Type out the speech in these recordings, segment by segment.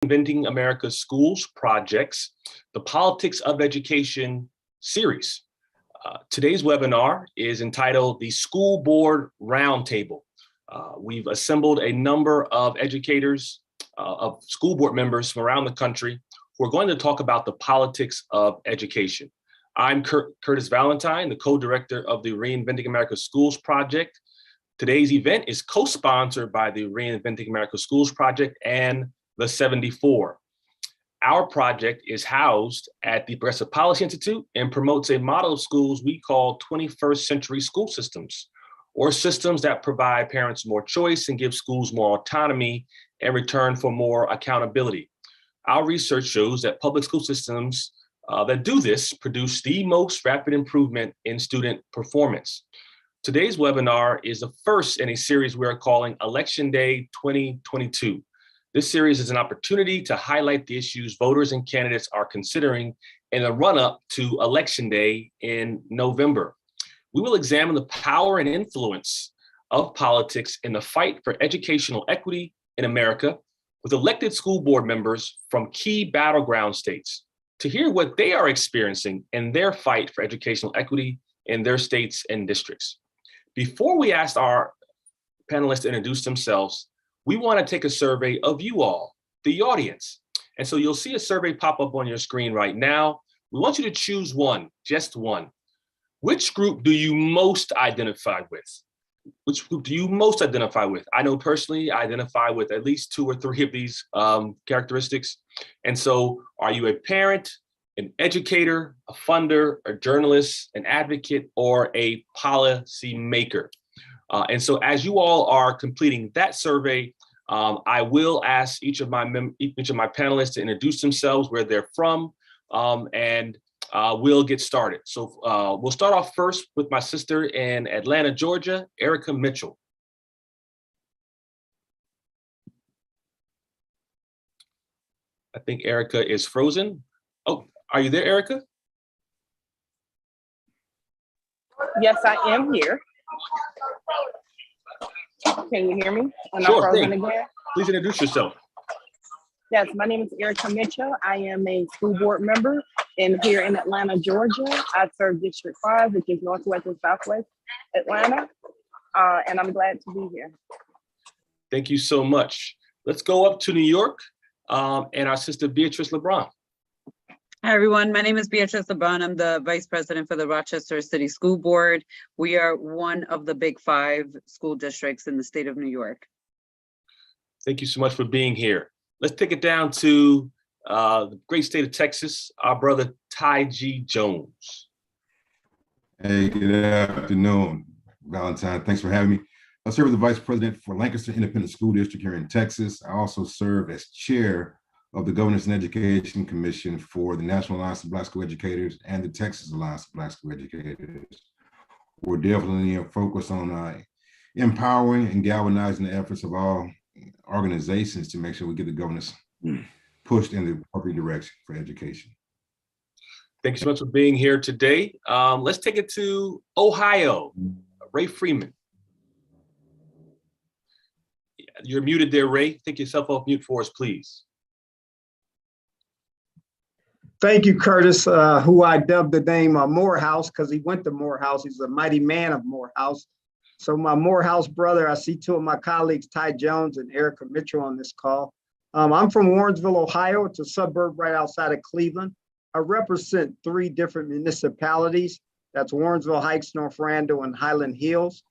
Reinventing America's Schools Project's The Politics of Education series. Today's webinar is entitled the School Board Roundtable. We've assembled a number of educators, of school board members from around the country who are going to talk about the politics of education. I'm Curtis Valentine, the co-director of the Reinventing America's Schools Project. Today's event is co-sponsored by the Reinventing America's Schools Project and the 74. Our project is housed at the Progressive Policy Institute and promotes a model of schools we call 21st century school systems, or systems that provide parents more choice and give schools more autonomy in return for more accountability. Our research shows that public school systems that do this produce the most rapid improvement in student performance. Today's webinar is the first in a series we are calling Election Day 2022. This series is an opportunity to highlight the issues voters and candidates are considering in the run-up to Election Day in November. We will examine the power and influence of politics in the fight for educational equity in America with elected school board members from key battleground states to hear what they are experiencing in their fight for educational equity in their states and districts. Before we ask our panelists to introduce themselves, we want to take a survey of you all, the audience. And so you'll see a survey pop up on your screen right now. We want you to choose one, just one. Which group do you most identify with? Which group do you most identify with? I know personally, I identify with at least 2 or 3 of these characteristics. And so are you a parent, an educator, a funder, a journalist, an advocate, or a policy maker? And so as you all are completing that survey, I will ask each of my panelists to introduce themselves, where they're from, and we'll get started. So we'll start off first with my sister in Atlanta, Georgia, Erica Mitchell. I think Erica is frozen. Oh, are you there, Erica? Yes, I am here. Can you hear me? And Sure, I'm frozen again. Please introduce yourself. Yes, my name is Erica Mitchell. I am a school board member here in Atlanta, Georgia. I serve District 5, which is Northwest and Southwest Atlanta. And I'm glad to be here. Thank you so much. Let's go up to New York and our sister Beatrice LeBron. Hi, everyone. My name is Beatrice LeBron. I'm the Vice President for the Rochester City School Board. We are one of the big 5 school districts in the state of New York. Thank you so much for being here. Let's take it down to the great state of Texas, our brother Ty G. Jones. Hey, good afternoon, Valentine. Thanks for having me. I serve as the Vice President for Lancaster Independent School District here in Texas. I also serve as Chair of the Governance and Education Commission for the National Alliance of Black School Educators and the Texas Alliance of Black School Educators. We're definitely focused on empowering and galvanizing the efforts of all organizations to make sure we get the governance pushed in the appropriate direction for education. Thank you so much for being here today. Let's take it to Ohio, Ray Freeman. You're muted there, Ray. Take yourself off mute for us, please. Thank you, Curtis, who I dubbed the name Morehouse because he went to Morehouse. He's a mighty man of Morehouse. So my Morehouse brother, I see 2 of my colleagues, Ty Jones and Erica Mitchell on this call. I'm from Warrensville, Ohio. It's a suburb right outside of Cleveland. I represent 3 different municipalities. That's Warrensville Heights, North Randall, and Highland Hills.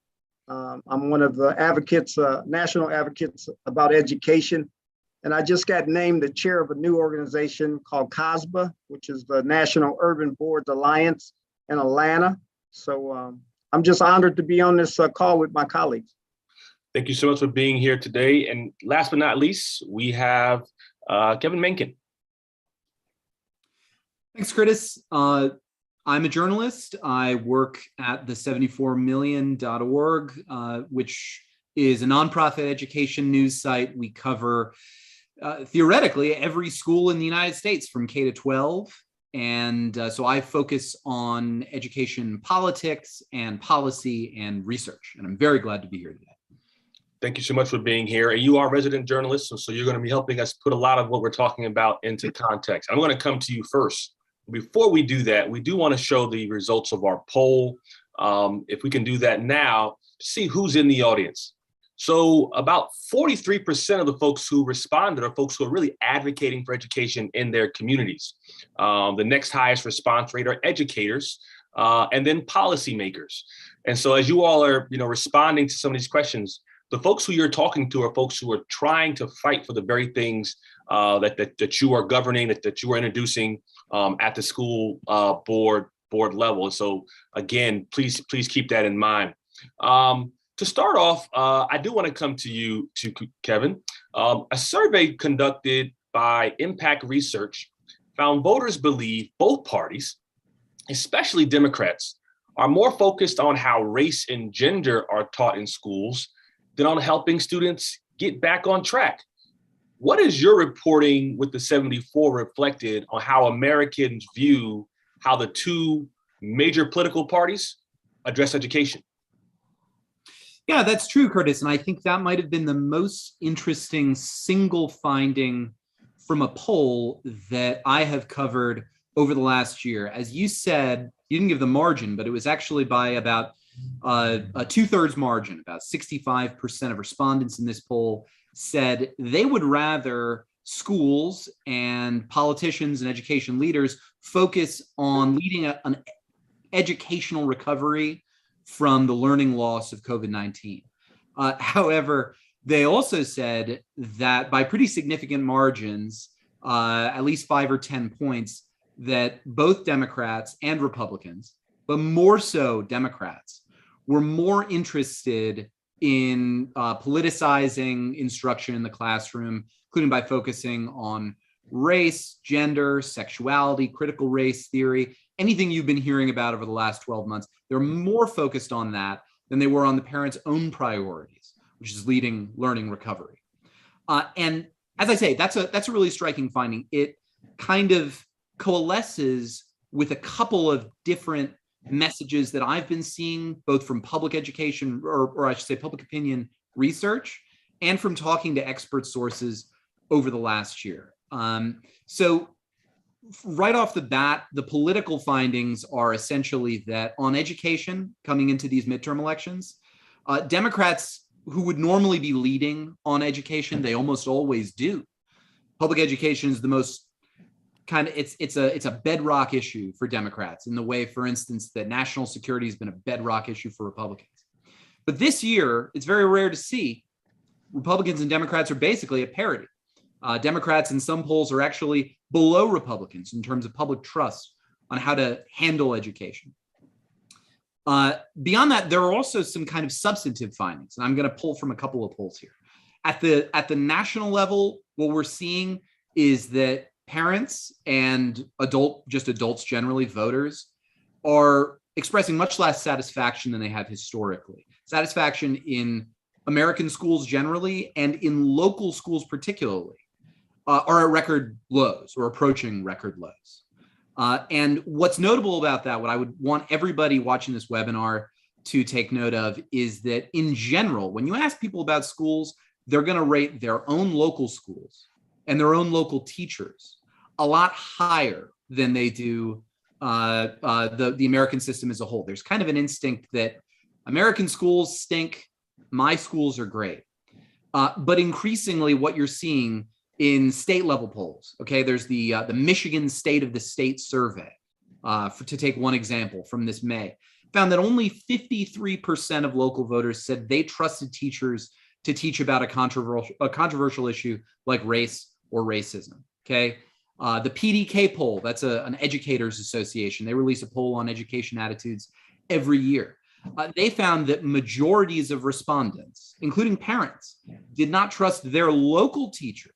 I'm one of the advocates, national advocates about education. And I just got named the chair of a new organization called COSBA, which is the National Urban Boards Alliance in Atlanta. So I'm just honored to be on this call with my colleagues. Thank you so much for being here today. And last but not least, we have Kevin Mencken. Thanks, Curtis. I'm a journalist. I work at the 74million.org, which is a nonprofit education news site. We cover theoretically every school in the United States from K to 12. And so I focus on education politics and policy and research. And I'm very glad to be here today. Thank you so much for being here. And you are a resident journalist, so you're going to be helping us put a lot of what we're talking about into context. I'm going to come to you first. Before we do that, we do want to show the results of our poll. If we can do that now, see who's in the audience. So about 43% of the folks who responded are folks who are really advocating for education in their communities. The next highest response rate are educators, and then policymakers. And so as you all are, responding to some of these questions, the folks who you're talking to are folks who are trying to fight for the very things that you are governing, that you are introducing at the school board level. And so again, please keep that in mind. To start off, I do want to come to you, to Kevin. A survey conducted by Impact Research found voters believe both parties, especially Democrats, are more focused on how race and gender are taught in schools than on helping students get back on track. What is your reporting with the 74 reflected on how Americans view how the two major political parties address education? Yeah, that's true, Curtis. And I think that might have been the most interesting single finding from a poll that I have covered over the last year. As you said, you didn't give the margin, but it was actually by about a 2/3 margin. About 65% of respondents in this poll said they would rather schools and politicians and education leaders focus on leading an educational recovery from the learning loss of COVID-19. However, they also said that by pretty significant margins, at least 5 or 10 points, that both Democrats and Republicans, but more so Democrats, were more interested in politicizing instruction in the classroom, including by focusing on race, gender, sexuality, critical race theory, anything you've been hearing about over the last 12 months. They're more focused on that than they were on the parents' own priorities, which is leading learning recovery. And as I say, that's a really striking finding. It kind of coalesces with a couple of different messages that I've been seeing, both from public education, or I should say public opinion research, and from talking to expert sources over the last year. So right off the bat, the political findings are essentially that on education coming into these midterm elections, Democrats who would normally be leading on education, they almost always do. Public education is the most it's a bedrock issue for Democrats in the way, for instance, that national security has been a bedrock issue for Republicans. But this year, it's very rare to see Republicans and Democrats are basically at parity. Democrats in some polls are actually below Republicans in terms of public trust on how to handle education. Beyond that, there are also some kind of substantive findings, and I'm going to pull from a couple of polls here. At the national level, what we're seeing is that parents and adults generally, voters, are expressing much less satisfaction than they have historically. Satisfaction in American schools generally and in local schools particularly are at record lows or approaching record lows. And what's notable about that, what I would want everybody watching this webinar to take note of, is that in general, when you ask people about schools, they're going to rate their own local schools and their own local teachers a lot higher than they do the American system as a whole. There's kind of an instinct that American schools stink, my schools are great. But increasingly what you're seeing in state level polls, okay, there's the Michigan State of the State survey, to take one example from this May, found that only 53% of local voters said they trusted teachers to teach about a controversial issue like race or racism, okay? The PDK poll, that's an educators association. They release a poll on education attitudes every year. They found that majorities of respondents, including parents, did not trust their local teachers,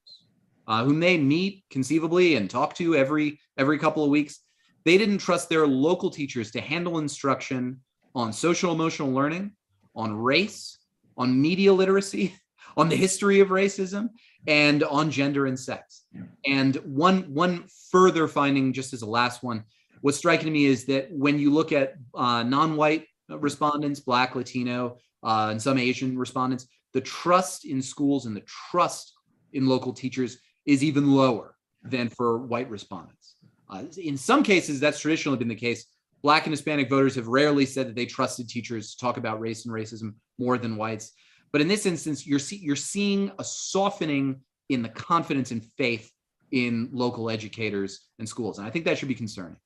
whom they meet conceivably and talk to every couple of weeks. They didn't trust their local teachers to handle instruction on social emotional learning, on race, on media literacy, on the history of racism, and on gender and sex. And one further finding, just as a last one, what's striking to me is that when you look at non-white respondents, Black, Latino, and some Asian respondents, the trust in schools and the trust in local teachers is even lower than for white respondents. In some cases, that's traditionally been the case. Black and Hispanic voters have rarely said that they trusted teachers to talk about race and racism more than whites. But in this instance, you're seeing a softening in the confidence and faith in local educators and schools. And I think that should be concerning.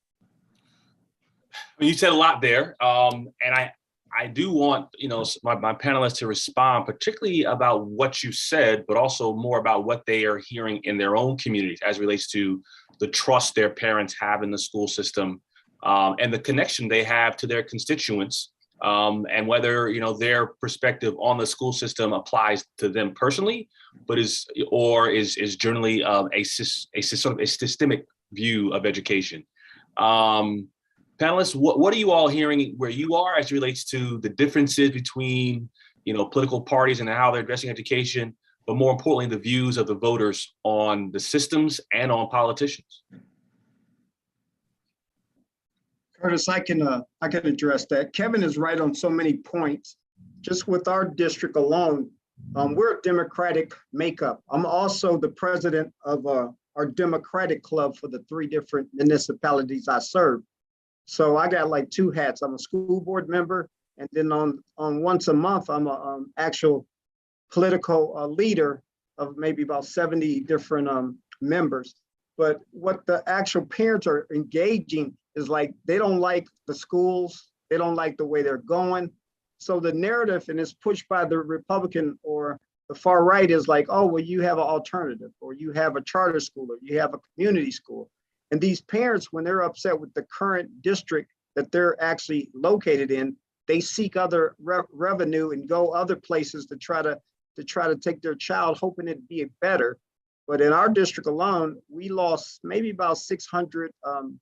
You said a lot there. And I do want, my panelists to respond, particularly about what you said, but also more about what they are hearing in their own communities as it relates to the trust their parents have in the school system, and the connection they have to their constituents, and whether their perspective on the school system applies to them personally, but is generally a systemic view of education. Panelists, what are you all hearing where you are as it relates to the differences between political parties and how they're addressing education, but more importantly, the views of the voters on the systems and on politicians? Curtis, I can address that. Kevin is right on so many points. Just with our district alone, we're a Democratic makeup. I'm also the president of our Democratic club for the 3 different municipalities I serve. So I got like 2 hats. I'm a school board member, and then on once a month, I'm a actual political leader of maybe about 70 different members. But what the actual parents are engaging is like, they don't like the schools. They don't like the way they're going. So the narrative, and it's pushed by the Republican or the far right, is like, oh, well, you have an alternative, or you have a charter school, or you have a community school. And these parents, when they're upset with the current district that they're actually located in, they seek other revenue and go other places to try to take their child, hoping it'd be better. But in our district alone, we lost maybe about 600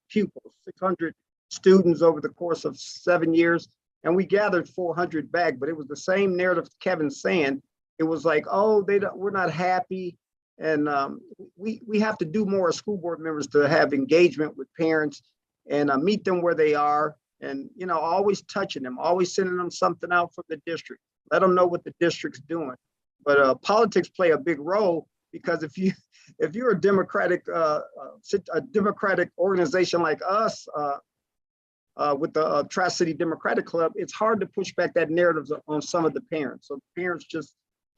pupils, 600 students over the course of 7 years, and we gathered 400 back. But it was the same narrative Kevin's saying. It was like, oh, we're not happy. And we have to do more as school board members to have engagement with parents and meet them where they are, and always touching them, always sending them something out from the district. Let them know what the district's doing. But politics play a big role, because if you're a democratic organization like us, with the Tri-City Democratic Club, it's hard to push back that narrative on some of the parents. So parents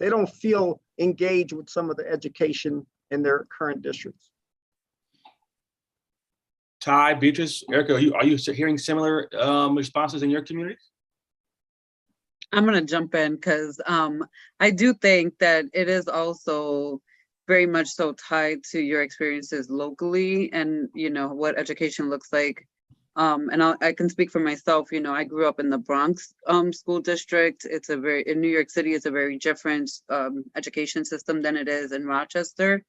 they don't feel engaged with some of the education in their current districts. Ty, Beatrice, Erica, are you hearing similar responses in your communities? I'm going to jump in because I do think that it is also very much so tied to your experiences locally and, what education looks like. And I can speak for myself. I grew up in the Bronx school district. In New York City, it's a very different education system than it is in Rochester.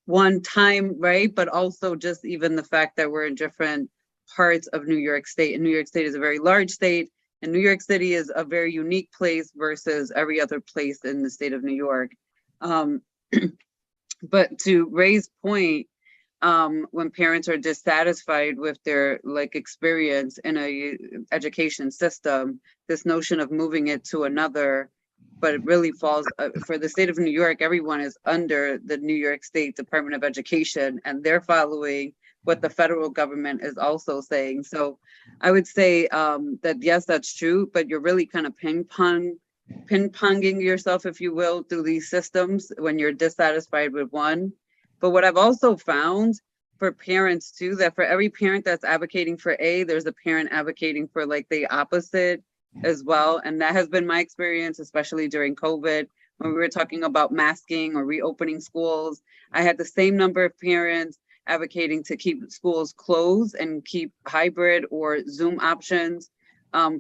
One time, right? But also just even the fact that we're in different parts of New York State. And New York State is a very large state, and New York City is a very unique place versus every other place in the state of New York. But to Ray's point, when parents are dissatisfied with their experience in a education system, this notion of moving it to another, but it really falls for the state of New York, everyone is under the New York State Department of Education, and they're following what the federal government is also saying. So I would say that yes, that's true, but you're really kind of ping-ponging yourself, if you will, through these systems when you're dissatisfied with one. But what I've also found for parents too, that for every parent that's advocating for A, there's a parent advocating for the opposite as well. And that has been my experience, especially during COVID, when we were talking about masking or reopening schools. I had the same number of parents advocating to keep schools closed and keep hybrid or Zoom options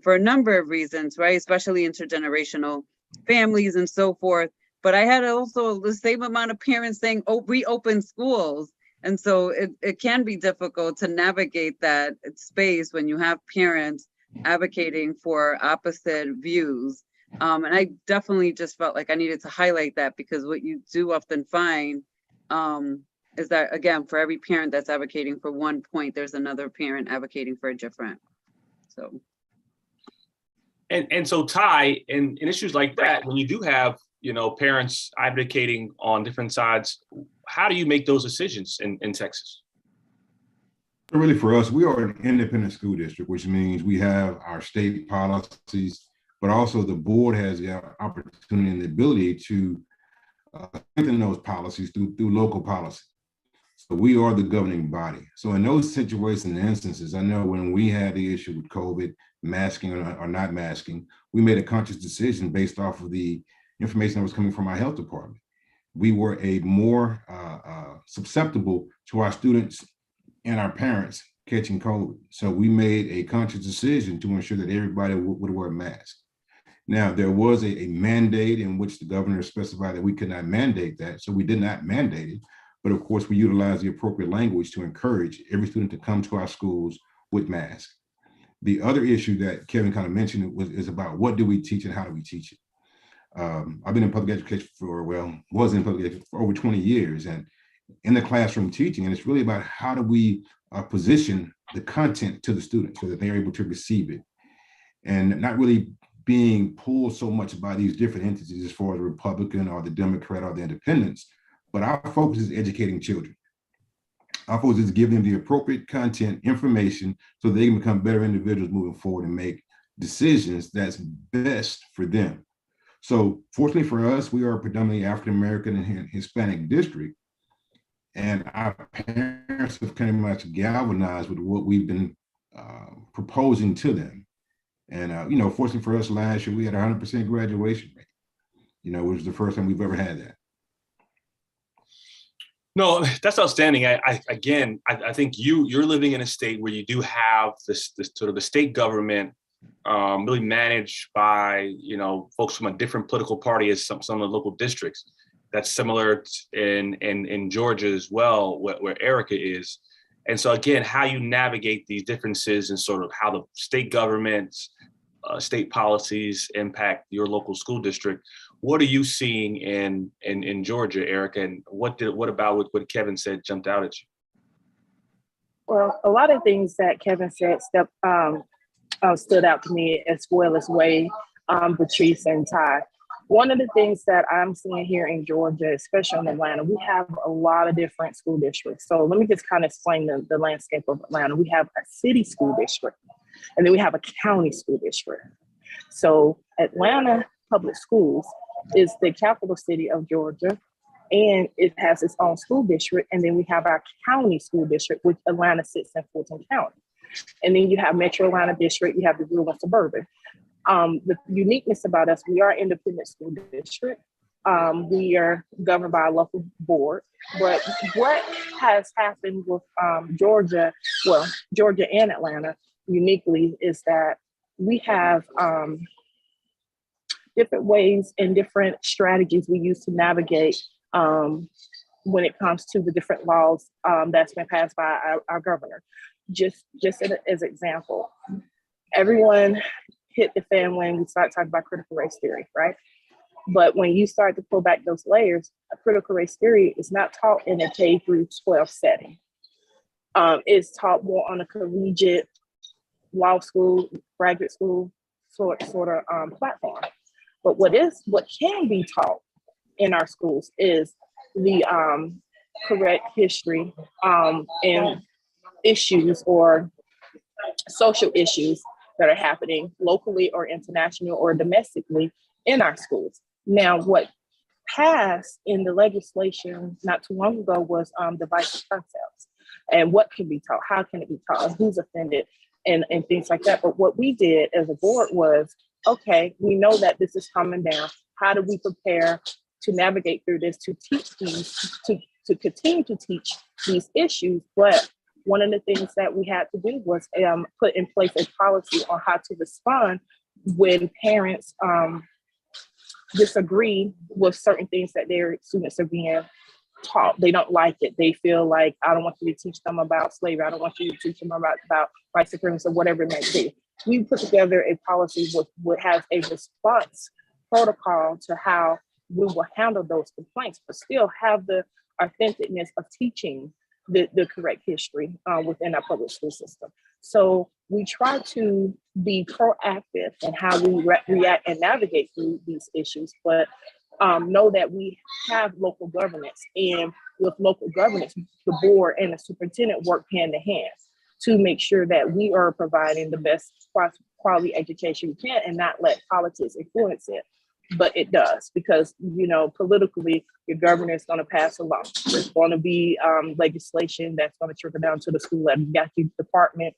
for a number of reasons, right? Especially intergenerational families and so forth. But I had also the same amount of parents saying, oh, reopen schools. And so it can be difficult to navigate that space when you have parents advocating for opposite views. And I definitely just felt like I needed to highlight that, because what you do often find is that, again, for every parent that's advocating for one point, there's another parent advocating for a different. So. And so, Ty, in issues like that, when you do have parents advocating on different sides. How do you make those decisions in Texas? Really, for us, we are an independent school district, which means we have our state policies, but also the board has the opportunity and the ability to strengthen those policies through local policy. So we are the governing body. So in those situations and instances, I know when we had the issue with COVID, masking or not masking, we made a conscious decision based off of the information that was coming from our health department. We were a more susceptible to our students and our parents catching COVID. So we made a conscious decision to ensure that everybody would wear a mask. Now, there was a mandate in which the governor specified that we could not mandate that, so we did not mandate it. But of course, we utilized the appropriate language to encourage every student to come to our schools with masks. The other issue that Kevin kind of mentioned is about what do we teach and how do we teach it. I've been in public education was in public education for over 20 years and in the classroom teaching, and it's really about how do we position the content to the students so that they're able to receive it and not really being pulled so much by these different entities as far as the Republican or the Democrat or the independents, but our focus is educating children. Our focus is giving them the appropriate content, information, so they can become better individuals moving forward and make decisions that's best for them. So fortunately for us, we are a predominantly African-American and Hispanic district, and our parents have kind of much galvanized with what we've been proposing to them. And, fortunately for us, last year, we had 100% graduation rate, which is the first time we've ever had that. No, that's outstanding. I think you're living in a state where you do have this sort of the state government really managed by, folks from a different political party as some of the local districts. That's similar in Georgia as well, where Erica is. And so again, how you navigate these differences and sort of how the state governments, state policies impact your local school district. What are you seeing in Georgia, Erica? And what about what Kevin said jumped out at you? Well, a lot of things that Kevin said stood out to me, as well as Wade, Patrice, and Ty. One of the things that I'm seeing here in Georgia, especially in Atlanta, we have a lot of different school districts. So let me just kind of explain the landscape of Atlanta. We have a city school district, and then we have a county school district. So Atlanta Public Schools is the capital city of Georgia, and it has its own school district. And then we have our county school district, which Atlanta sits in Fulton County. And then you have Metro Atlanta District, you have the rural and suburban. The uniqueness about us, we are an independent school district. We are governed by a local board. But what has happened with Georgia and Atlanta uniquely is that we have different ways and different strategies we use to navigate when it comes to the different laws that's been passed by our governor. Just as an example, everyone hit the fan when we start talking about critical race theory, right? But when you start to pull back those layers, critical race theory is not taught in a K through 12 setting. It's taught more on a collegiate, law school, graduate school sort of platform. But what can be taught in our schools is the correct history and issues or social issues that are happening locally or internationally or domestically in our schools. Now, what passed in the legislation not too long ago was divisive concepts and what can be taught, how can it be taught, who's offended, and things like that. But what we did as a board was, okay, we know that this is coming down. How do we prepare to navigate through this, to teach these, to continue to teach these issues? But one of the things that we had to do was put in place a policy on how to respond when parents disagree with certain things that their students are being taught. They don't like it. They feel like, I don't want you to teach them about slavery. I don't want you to teach them about white supremacy or whatever it may be. We put together a policy which has a response protocol to how we will handle those complaints, but still have the authenticness of teaching the correct history within our public school system. So we try to be proactive in how we react and navigate through these issues, but know that we have local governance, and with local governance, the board and the superintendent work hand in hand to make sure that we are providing the best quality education we can and not let politics influence it. But it does, because, you know, politically, your governor is going to pass a law. There's going to be legislation that's going to trickle down to the school level. You got the Department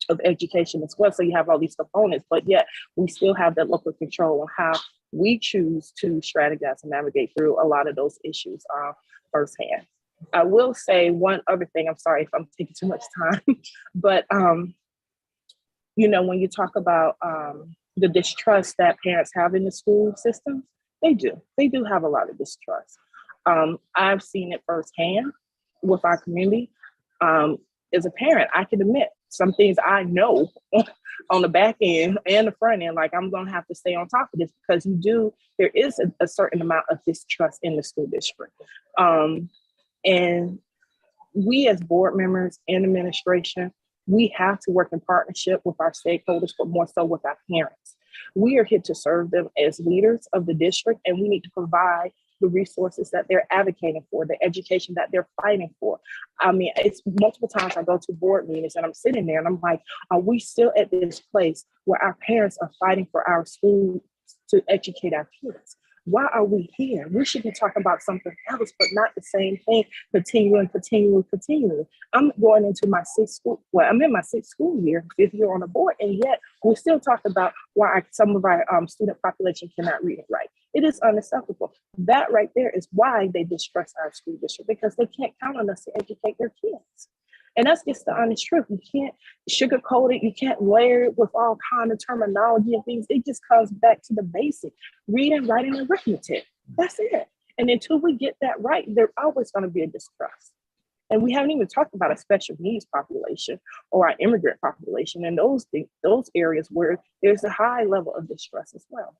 of Education as well. So you have all these components, but yet we still have that local control on how we choose to strategize and navigate through a lot of those issues firsthand. I will say one other thing. I'm sorry if I'm taking too much time, but you know, when you talk about the distrust that parents have in the school system, they do have a lot of distrust. I've seen it firsthand with our community. As a parent, I can admit some things I know on the back end and the front end, like I'm going to have to stay on top of this, because there is a certain amount of distrust in the school district. And we as board members and administration, we have to work in partnership with our stakeholders, but more so with our parents. We are here to serve them as leaders of the district, and we need to provide the resources that they're advocating for, the education that they're fighting for. I mean, it's multiple times I go to board meetings and I'm sitting there and I'm like, are we still at this place where our parents are fighting for our schools to educate our kids? Why are we here? We should be talking about something else, but not the same thing, continuing. I'm going into my I'm in my sixth school year, fifth year on the board, and yet we still talk about why some of our student population cannot read and write. It is unacceptable. That right there is why they distrust our school district, because they can't count on us to educate their kids. And that's just the honest truth. You can't sugarcoat it. You can't layer it with all kind of terminology and things. It just comes back to the basic: reading, writing, and arithmetic. That's it. And until we get that right, there's always going to be a distrust. And we haven't even talked about a special needs population or our immigrant population and those areas where there's a high level of distrust as well.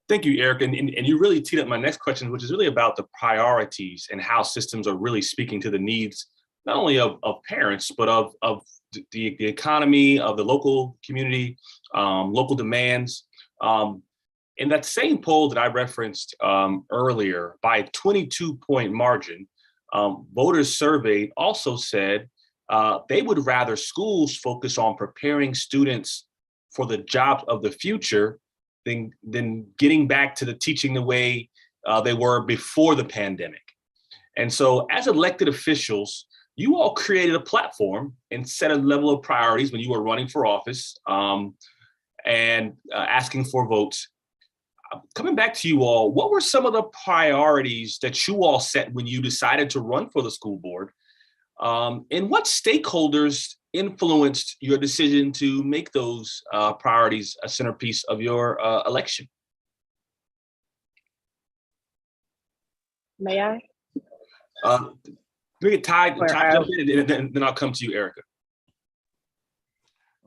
Thank you, Eric. And you really teed up my next question, which is really about the priorities and how systems are really speaking to the needs, not only of parents, but of the economy, of the local community, local demands. In that same poll that I referenced earlier, by a 22-point margin, voters surveyed also said they would rather schools focus on preparing students for the jobs of the future than getting back to the teaching the way they were before the pandemic. And so as elected officials, you all created a platform and set a level of priorities when you were running for office and asking for votes. Coming back to you all, what were some of the priorities that you all set when you decided to run for the school board? And what stakeholders influenced your decision to make those priorities a centerpiece of your election? May I? We get Ty jump in, and then I'll come to you, Erica.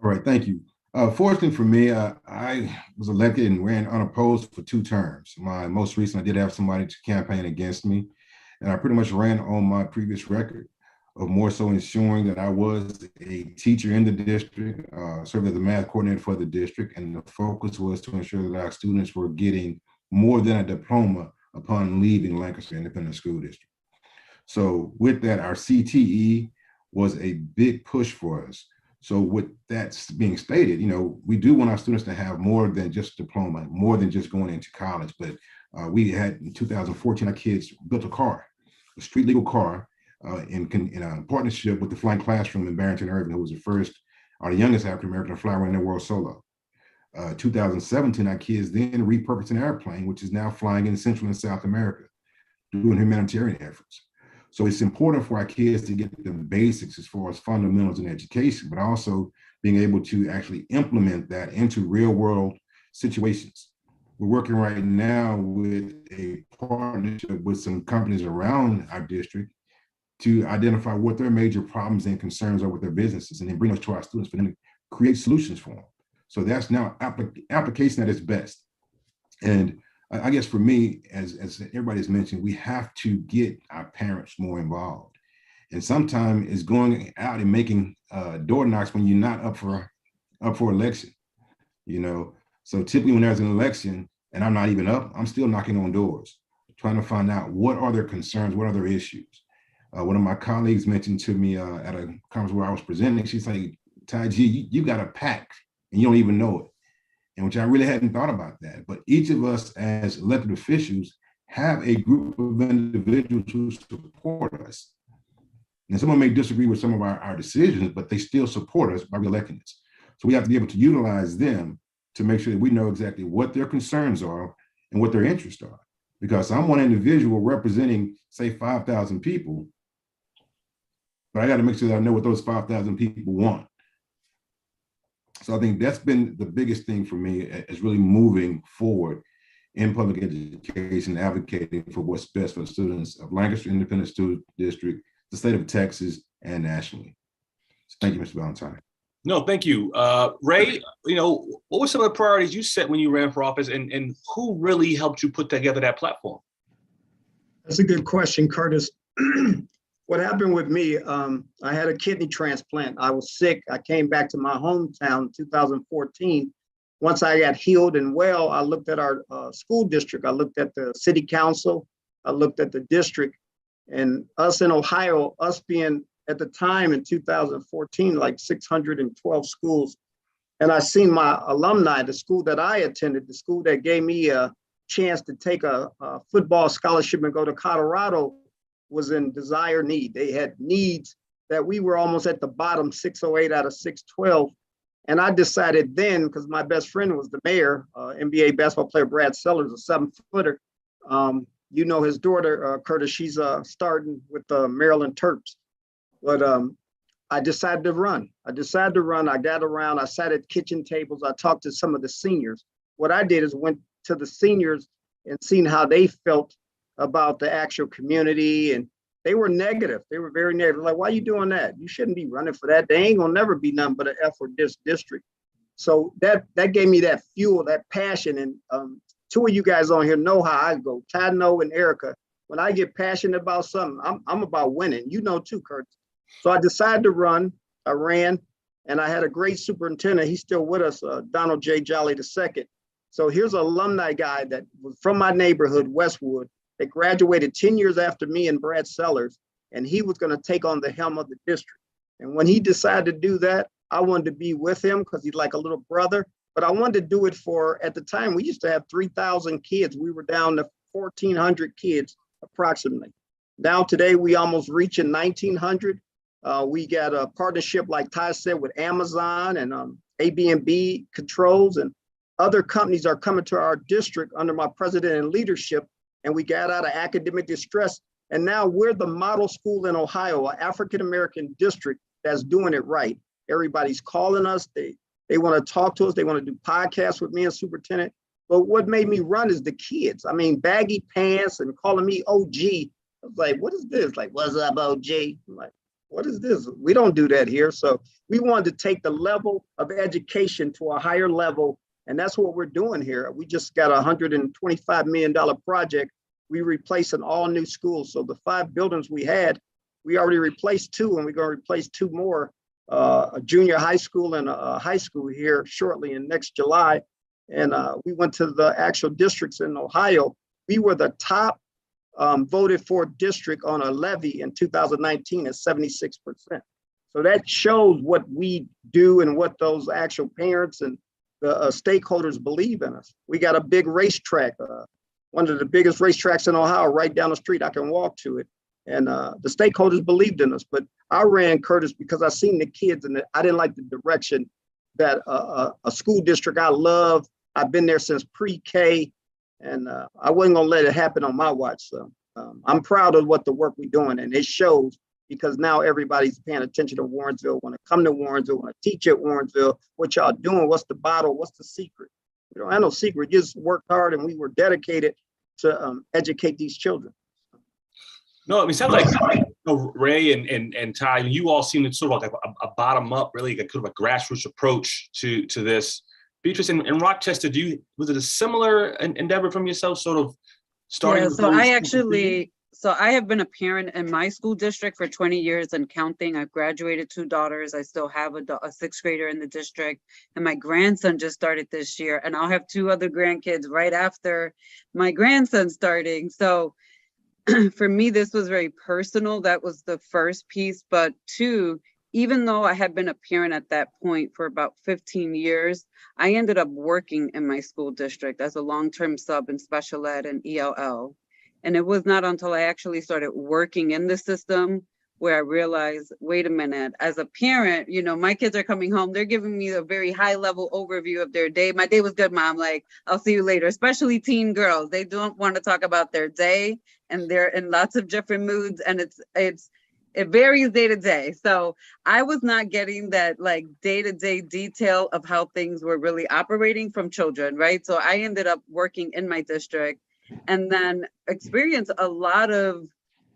All right, thank you. Fortunately for me, I was elected and ran unopposed for 2 terms. My most recent, I did have somebody to campaign against me, and I pretty much ran on my previous record of more so ensuring that I was a teacher in the district, served as the math coordinator for the district, and the focus was to ensure that our students were getting more than a diploma upon leaving Lancaster Independent School District. So with that, our CTE was a big push for us. So with that being stated, you know, we do want our students to have more than just diploma, more than just going into college. But we had in 2014, our kids built a street legal car in a partnership with the Flying Classroom in Barrington Irving, who was the youngest African American to fly around the world solo. 2017, our kids then repurposed an airplane, which is now flying in Central and South America, doing humanitarian efforts. So it's important for our kids to get the basics as far as fundamentals in education, but also being able to actually implement that into real world situations. We're working right now with a partnership with some companies around our district to identify what their major problems and concerns are with their businesses, and then bring those to our students for them to create solutions for them. So that's now application at its best. And I guess for me, as everybody's mentioned, we have to get our parents more involved. And sometimes it's going out and making door knocks when you're not up for election, you know. So typically when there's an election, and I'm not even up, I'm still knocking on doors, trying to find out what are their concerns, what are their issues. One of my colleagues mentioned to me at a conference where I was presenting, she's like, Ty G, you got a pack and you don't even know it. And which I really hadn't thought about that. But each of us as elected officials have a group of individuals who support us. And someone may disagree with some of our decisions, but they still support us by reelecting us. So we have to be able to utilize them to make sure that we know exactly what their concerns are and what their interests are. Because I'm one individual representing, say, 5,000 people, but I got to make sure that I know what those 5,000 people want. So I think that's been the biggest thing for me, is really moving forward in public education, advocating for what's best for the students of Lancaster Independent School District, the state of Texas, and nationally. So thank you, Mr. Valentine. No, thank you. Ray, what were some of the priorities you set when you ran for office, and who really helped you put together that platform? That's a good question, Curtis. What happened with me, I had a kidney transplant. I was sick. I came back to my hometown in 2014. Once I got healed and well, I looked at our school district. I looked at the city council. I looked at the district. And us in Ohio, us being at the time in 2014, like 612 schools. And I seen my alumni, the school that I attended, the school that gave me a chance to take a football scholarship and go to Colorado, was in dire need. They had needs that we were almost at the bottom, 608 out of 612. And I decided then, because my best friend was the mayor, NBA basketball player Brad Sellers, a 7-footer. You know his daughter, Curtis, she's starting with the Maryland Terps. But I decided to run. I got around, I sat at kitchen tables, I talked to some of the seniors. What I did is went to the seniors and seen how they felt about the actual community, and they were negative. They were very negative. Like, why are you doing that? You shouldn't be running for that. They ain't gonna never be nothing but an F for this district. So that gave me that fuel, that passion. And two of you guys on here know how I go. Ty, No, and Erica. When I get passionate about something, I'm about winning. You know too, Curtis. So I decided to run. I ran, and I had a great superintendent. He's still with us, Donald J. Jolly II. So here's an alumni guy that was from my neighborhood, Westwood, that graduated 10 years after me and Brad Sellers, and he was going to take on the helm of the district. And when he decided to do that, I wanted to be with him because he's like a little brother, but I wanted to do it for, at the time, we used to have 3,000 kids. We were down to 1,400 kids approximately. Now today, we almost reaching 1,900. We got a partnership, like Ty said, with Amazon and Airbnb controls, and other companies are coming to our district under my president and leadership. And we got out of academic distress. And now we're the model school in Ohio, an African-American district that's doing it right. Everybody's calling us. They want to talk to us. They want to do podcasts with me and superintendent. But what made me run is the kids. I mean, baggy pants and calling me OG. I was like, what is this? Like, what's up, OG? I'm like, what is this? We don't do that here. So we wanted to take the level of education to a higher level. And that's what we're doing here. We just got a $125 million project. We replacing all new schools. So the 5 buildings we had, we already replaced 2, and we're going to replace 2 more, a junior high school and a high school here shortly in next July. And we went to the actual districts in Ohio. We were the top voted for district on a levy in 2019 at 76%. So that shows what we do and what those actual parents and the stakeholders believe in us. We got a big racetrack, one of the biggest racetracks in Ohio, right down the street. I can walk to it. And the stakeholders believed in us. But I ran, Curtis, because I seen the kids, and I didn't like the direction that a school district I love. I've been there since pre-K, and I wasn't gonna let it happen on my watch. So I'm proud of what the work we're doing, and it shows, because now everybody's paying attention to Warrensville, want to come to Warrensville, want to teach at Warrensville. What y'all doing? What's the bottle? What's the secret? We don't have no secret. Just worked hard, and we were dedicated to educate these children. No, I mean, it sounds like Ray and Ty, you all seem to sort of like a bottom up, really like kind of a grassroots approach to this. Beatrice, in Rochester, was it a similar endeavor from yourself, sort of starting? Yeah, so So I have been a parent in my school district for 20 years and counting. I've graduated 2 daughters. I still have a sixth grader in the district, and my grandson just started this year, and I'll have 2 other grandkids right after my grandson starting. So for me, this was very personal. That was the first piece. But 2, even though I had been a parent at that point for about 15 years, I ended up working in my school district as a long-term sub in special ed and ELL. And it was not until I actually started working in the system where I realized, wait a minute, as a parent, you know, my kids are coming home, they're giving me a very high level overview of their day. My day was good, mom. Like, I'll see you later, especially teen girls. They don't want to talk about their day, and they're in lots of different moods, and it varies day to day. So I was not getting that like day-to-day detail of how things were really operating from children, right? So I ended up working in my district and then experienced a lot of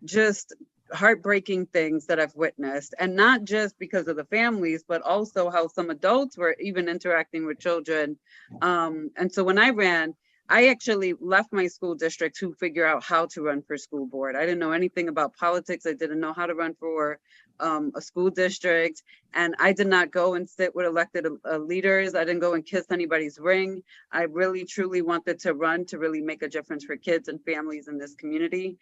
just heartbreaking things that I've witnessed, and not just because of the families, but also how some adults were even interacting with children. And so when I ran, I actually left my school district to figure out how to run for school board. I didn't know anything about politics. I didn't know how to run for a school district. And I did not go and sit with elected leaders. I didn't go and kiss anybody's ring. I really, truly wanted to run to really make a difference for kids and families in this community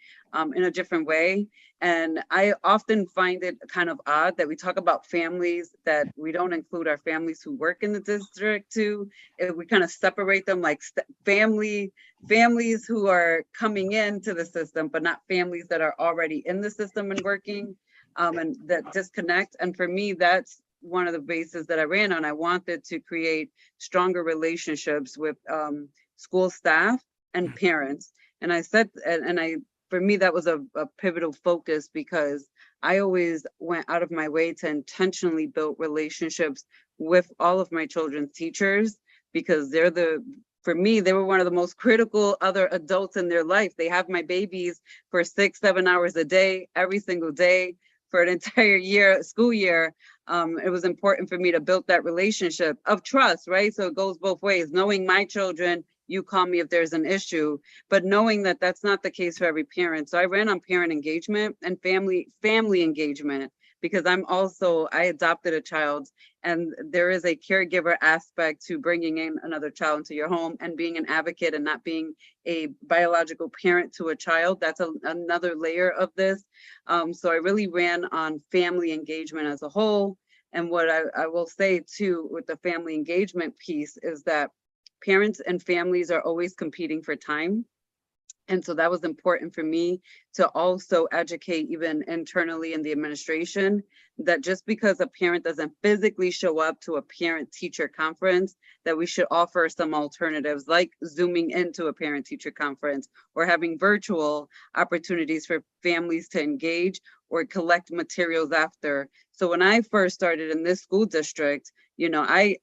in a different way. And I often find it kind of odd that we talk about families, that we don't include our families who work in the district too. We kind of separate them like families who are coming into the system, but not families that are already in the system and working, and that disconnect. And for me, that's one of the bases that I ran on. I wanted to create stronger relationships with school staff and parents. And I said, for me, that was a pivotal focus, because I always went out of my way to intentionally build relationships with all of my children's teachers, because for me, they were one of the most critical other adults in their life. They have my babies for 6-7 hours a day, every single day for an entire school year. It was important for me to build that relationship of trust, right? So it goes both ways. Knowing my children, you call me if there's an issue, but knowing that that's not the case for every parent. So I ran on parent engagement and family engagement, because I adopted a child, and there is a caregiver aspect to bringing in another child into your home and being an advocate and not being a biological parent to a child. That's another layer of this. So I really ran on family engagement as a whole. And what I will say too with the family engagement piece is that parents and families are always competing for time. And so that was important for me to also educate, even internally in the administration, that just because a parent doesn't physically show up to a parent-teacher conference, that we should offer some alternatives, like Zooming into a parent-teacher conference or having virtual opportunities for families to engage or collect materials after. So when I first started in this school district, you know, I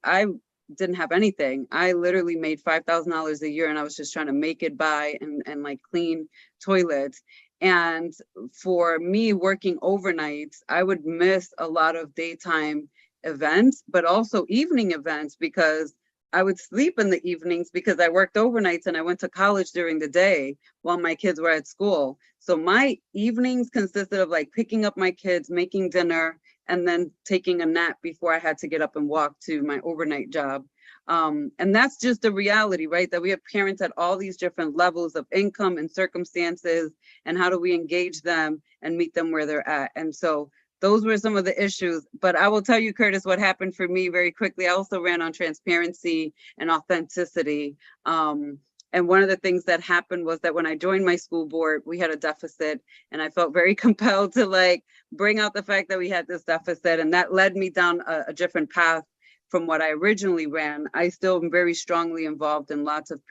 didn't have anything. I literally made $5,000 a year, and I was just trying to make it by and like clean toilets. And for me working overnights, I would miss a lot of daytime events, but also evening events, because I would sleep in the evenings because I worked overnights and I went to college during the day while my kids were at school. So my evenings consisted of like picking up my kids, making dinner, and then taking a nap before I had to get up and walk to my overnight job. And that's just the reality, right? That we have parents at all these different levels of income and circumstances, and how do we engage them and meet them where they're at? And so those were some of the issues. But I will tell you, Curtis, what happened for me very quickly. I also ran on transparency and authenticity. And one of the things that happened was that when I joined my school board, we had a deficit, and I felt very compelled to like bring out the fact that we had this deficit, and that led me down a different path from what I originally ran. I still am very strongly involved in lots of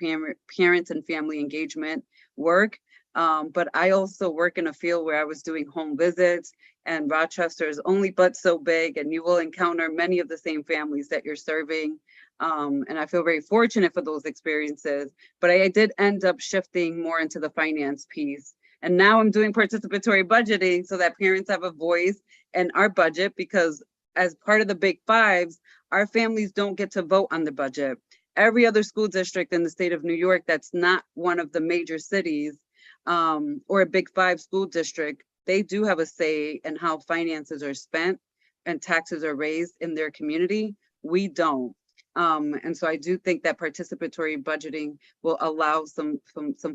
parents and family engagement work. But I also work in a field where I was doing home visits, and Rochester is only but so big, and you will encounter many of the same families that you're serving. And I feel very fortunate for those experiences, but I did end up shifting more into the finance piece. And now I'm doing participatory budgeting so that parents have a voice in our budget, because as part of the Big Fives, our families don't get to vote on the budget. Every other school district in the state of New York that's not one of the major cities or a Big Five school district, they do have a say in how finances are spent and taxes are raised in their community. We don't. And so I do think that participatory budgeting will allow some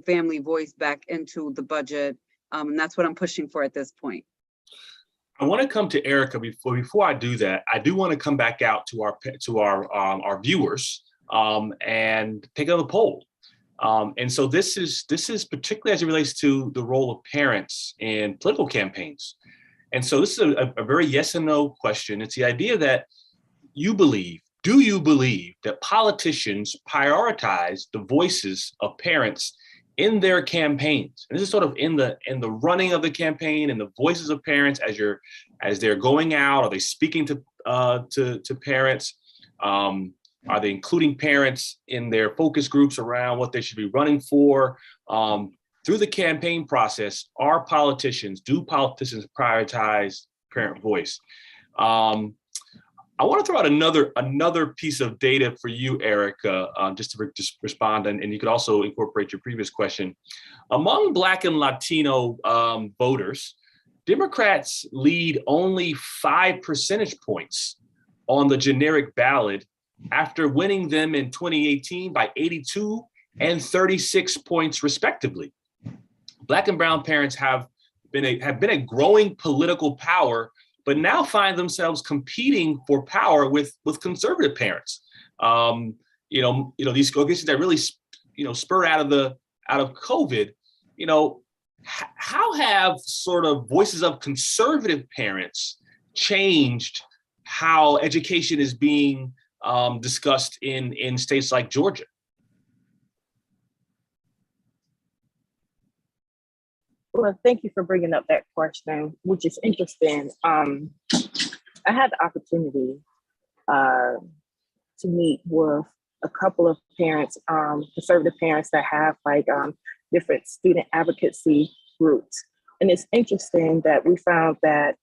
family voice back into the budget. And that's what I'm pushing for at this point. I want to come to Erica before I do that. I do want to come back out to our viewers and take another poll. And so this is particularly as it relates to the role of parents in political campaigns. And so this is a very yes and no question. It's the idea that do you believe that politicians prioritize the voices of parents in their campaigns? And this is sort of in the running of the campaign and the voices of parents as they're going out. Are they speaking to parents? Are they including parents in their focus groups around what they should be running for? Through the campaign process, do politicians prioritize parent voice? I want to throw out another piece of data for you, Erica, just to respond, and you could also incorporate your previous question. Among Black and Latino voters, Democrats lead only 5 percentage points on the generic ballot after winning them in 2018 by 82 and 36 points respectively. Black and brown parents have been a growing political power, but now find themselves competing for power with conservative parents. These organizations that really spurred out of COVID. How have sort of voices of conservative parents changed how education is being discussed in states like Georgia? Well, thank you for bringing up that question, which is interesting. I had the opportunity to meet with a couple of parents, conservative parents that have different student advocacy groups. And it's interesting that we found that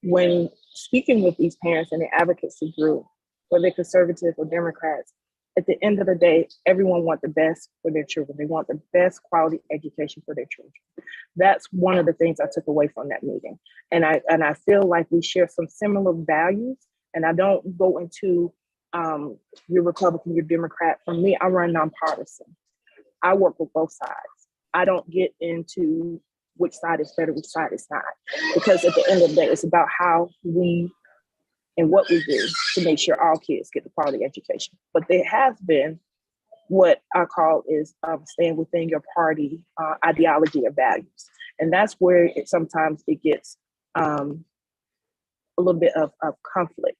when speaking with these parents in the advocacy group, whether they're conservative or Democrats, at the end of the day, everyone wants the best for their children. They want the best quality education for their children. That's one of the things I took away from that meeting. And I feel like we share some similar values. And I don't go into you're Republican, you're Democrat. For me, I run nonpartisan. I work with both sides. I don't get into which side is better, which side is not. Because at the end of the day, it's about how we and what we do to make sure all kids get the quality education. But there has been what I call is staying within your party ideology or values. And that's where sometimes it gets a little bit of conflict.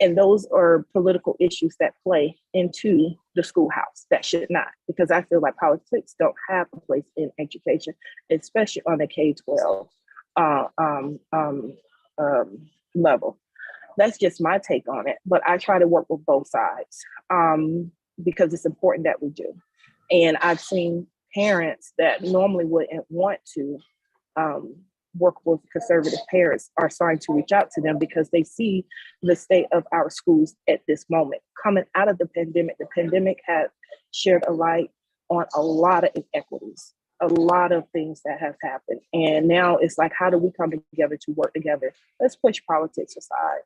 And those are political issues that play into the schoolhouse that should not, because I feel like politics don't have a place in education, especially on the K-12 level. That's just my take on it. But I try to work with both sides because it's important that we do. And I've seen parents that normally wouldn't want to work with conservative parents are starting to reach out to them because they see the state of our schools at this moment. Coming out of the pandemic has shed a light on a lot of inequities, a lot of things that have happened. And now it's like, how do we come together to work together? Let's push politics aside.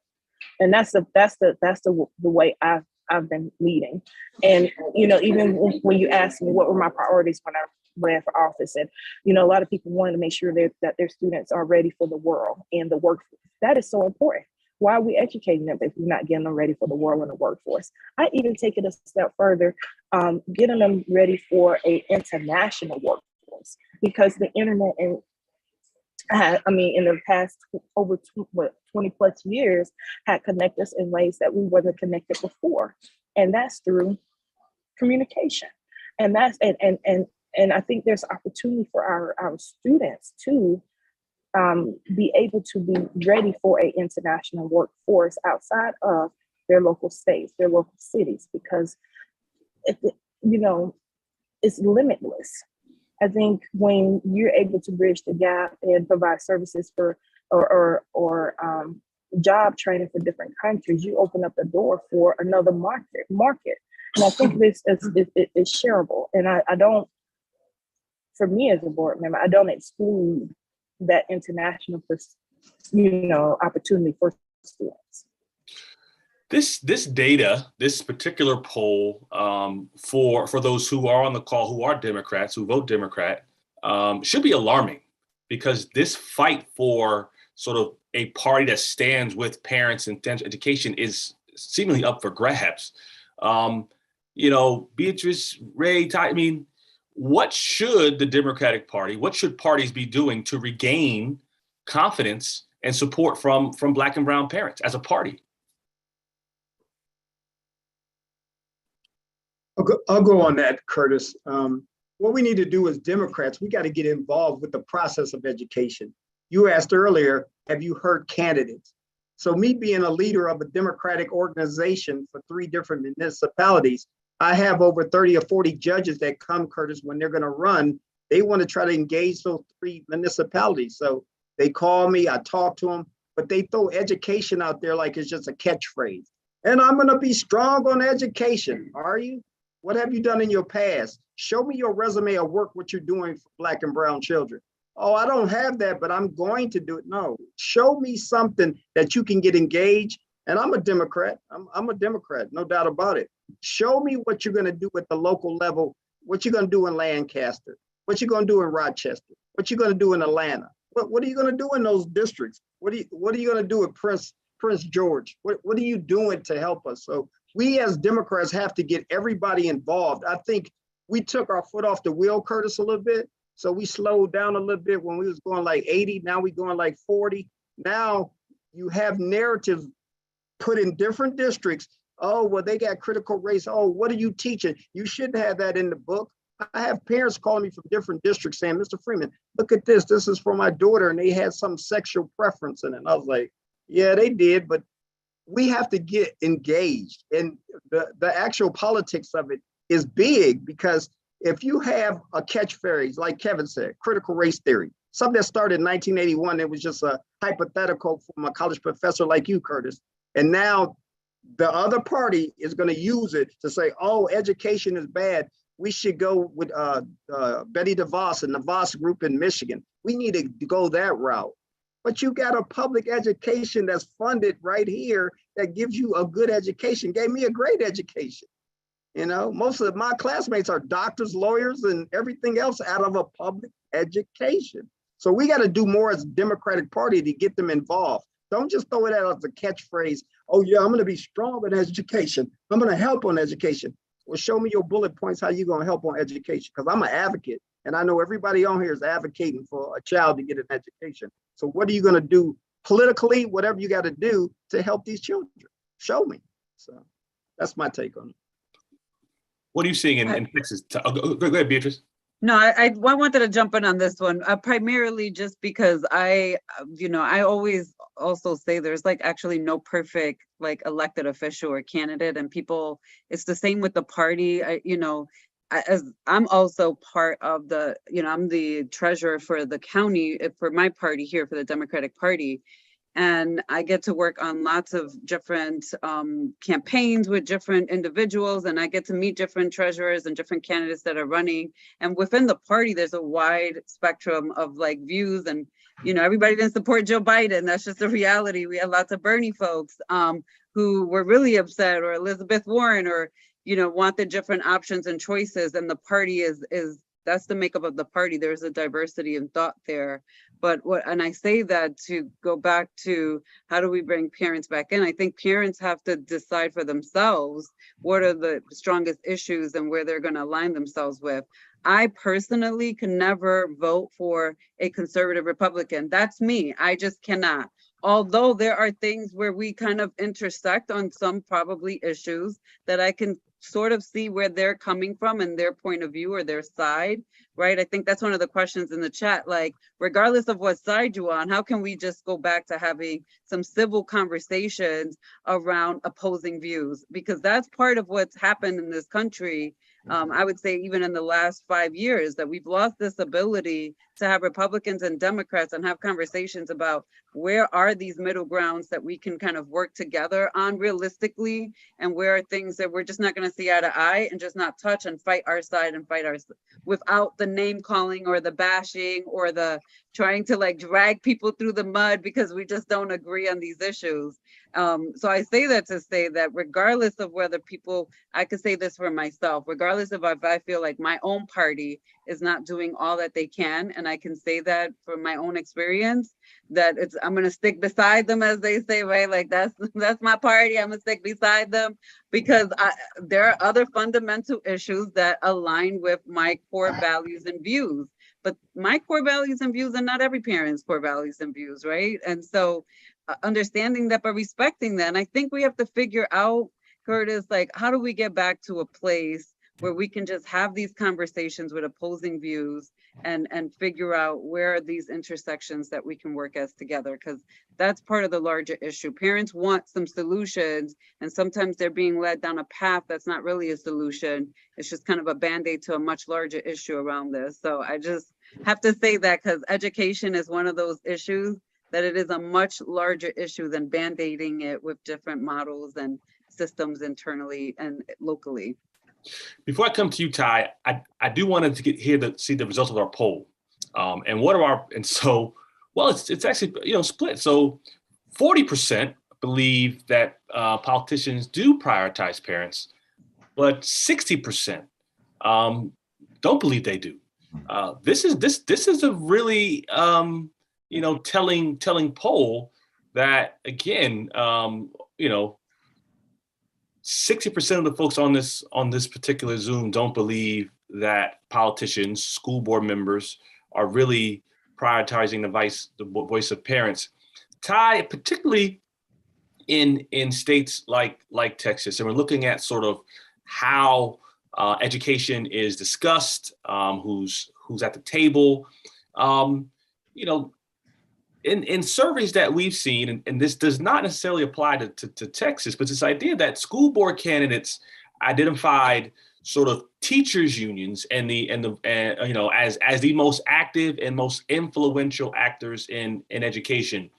And that's the way I've been leading. And, even when you ask me what were my priorities when I ran for office, and, a lot of people wanted to make sure that their students are ready for the world and the workforce. That is so important. Why are we educating them if we're not getting them ready for the world and the workforce? I even take it a step further, getting them ready for an international workforce, because the internet and in the past over 20 plus years had connected us in ways that we wasn't connected before. And that's through communication. And that's, and I think there's opportunity for our students to be able to be ready for an international workforce outside of their local states, their local cities, because it's limitless. I think when you're able to bridge the gap and provide services for or job training for different countries, you open up the door for another market. And I think this is shareable. And I don't for me as a board member, I don't exclude that international, opportunity for students. This data, this particular poll, for those who are on the call who are Democrats, who vote Democrat, should be alarming, because this fight for sort of a party that stands with parents and education is seemingly up for grabs. Beatrice, Ray, Ty, I mean, what should the Democratic Party, what should parties be doing to regain confidence and support from Black and brown parents as a party? I'll go on that, Curtis. What we need to do as Democrats, we got to get involved with the process of education. You asked earlier, have you heard candidates? So me being a leader of a Democratic organization for 3 different municipalities, I have over 30 or 40 judges that come, Curtis, when they're going to run. They want to try to engage those 3 municipalities. So they call me, I talk to them, but they throw education out there like it's just a catchphrase. And I'm going to be strong on education. Are you? What have you done in your past? Show me your resume of work, what you're doing for Black and brown children. Oh, I don't have that, but I'm going to do it. No, show me something that you can get engaged. And I'm a Democrat. I'm a Democrat, no doubt about it. Show me what you're going to do at the local level, what you're going to do in Lancaster, what you're going to do in Rochester, what you're going to do in Atlanta. What are you going to do in those districts? What are you going to do at Prince George? What are you doing to help us? So we as Democrats have to get everybody involved. I think we took our foot off the wheel, Curtis, a little bit. So we slowed down a little bit when we was going like 80. Now we going like 40. Now you have narratives put in different districts. Oh, well, they got critical race. Oh, what are you teaching? You shouldn't have that in the book. I have parents calling me from different districts saying, Mr. Freeman, look at this. This is for my daughter. And they had some sexual preference in it. And I was like, yeah, they did. But we have to get engaged. And the actual politics of it is big, because if you have a catchphrase, like Kevin said, critical race theory, something that started in 1981, it was just a hypothetical from a college professor like you, Curtis. And now the other party is going to use it to say, oh, education is bad. We should go with Betty DeVos and the Voss group in Michigan. We need to go that route. But you got a public education that's funded right here that gives you a good education, gave me a great education. You know, most of my classmates are doctors, lawyers, and everything else out of a public education. So we got to do more as a Democratic Party to get them involved. Don't just throw it out as a catchphrase. Oh yeah, I'm going to be strong in education. I'm going to help on education. Well, show me your bullet points, how you going to help on education, because I'm an advocate. And I know everybody on here is advocating for a child to get an education. So what are you going to do politically, whatever you got to do to help these children? Show me. So that's my take on it. What are you seeing in Texas? Go ahead, Beatrice. No, I wanted to jump in on this one, primarily just because I always also say there's like actually no perfect like elected official or candidate, and people, it's the same with the party. As I'm also part of the, I'm the treasurer for the county for my party here for the Democratic Party. And I get to work on lots of different campaigns with different individuals, and I get to meet different treasurers and different candidates that are running. And within the party, there's a wide spectrum of like views, and everybody didn't support Joe Biden. That's just a reality. We had lots of Bernie folks who were really upset, or Elizabeth Warren, or want the different options and choices. And the party is that's the makeup of the party. There's a diversity in thought there. And I say that to go back to how do we bring parents back in? I think parents have to decide for themselves what are the strongest issues and where they're going to align themselves with. I personally can never vote for a conservative Republican. That's me. I just cannot. Although there are things where we kind of intersect on some probably issues that I can sort of see where they're coming from and their point of view or their side, right? I think that's one of the questions in the chat, like, regardless of what side you're on, how can we just go back to having some civil conversations around opposing views? Because that's part of what's happened in this country I would say even in the last 5 years, that we've lost this ability to have Republicans and Democrats and have conversations about where are these middle grounds that we can kind of work together on realistically, and where are things that we're just not going to see eye to eye and just not touch and fight our side and fight our without the name calling or the bashing or the trying to like drag people through the mud because we just don't agree on these issues. So I say that to say that regardless of whether people, I could say this for myself, regardless of if I feel like my own party is not doing all that they can, and I can say that from my own experience, that I'm gonna stick beside them, as they say, right? Like that's my party, I'm gonna stick beside them, because there are other fundamental issues that align with my core values and views. But my core values and views are not every parent's core values and views, right? And so understanding that, but respecting that. And I think we have to figure out, Curtis, like, how do we get back to a place where we can just have these conversations with opposing views and figure out where are these intersections that we can work as together? Because that's part of the larger issue. Parents want some solutions, and sometimes they're being led down a path that's not really a solution. It's just kind of a band-aid to a much larger issue around this. So I just have to say that, because education is one of those issues that it is a much larger issue than band-aiding it with different models and systems internally and locally. Before I come to you, Ty, I do want to see the results of our poll. And what are our, and so, well, it's actually, split. So 40% believe that politicians do prioritize parents, but 60% don't believe they do. This is a really, telling poll that, again, 60% of the folks on this particular Zoom don't believe that politicians, school board members, are really prioritizing the voice of parents. Ty, particularly in states like Texas, and we're looking at sort of how education is discussed, who's at the table. In surveys that we've seen, and this does not necessarily apply to Texas, but this idea that school board candidates identified sort of teachers unions as the most active and most influential actors in education.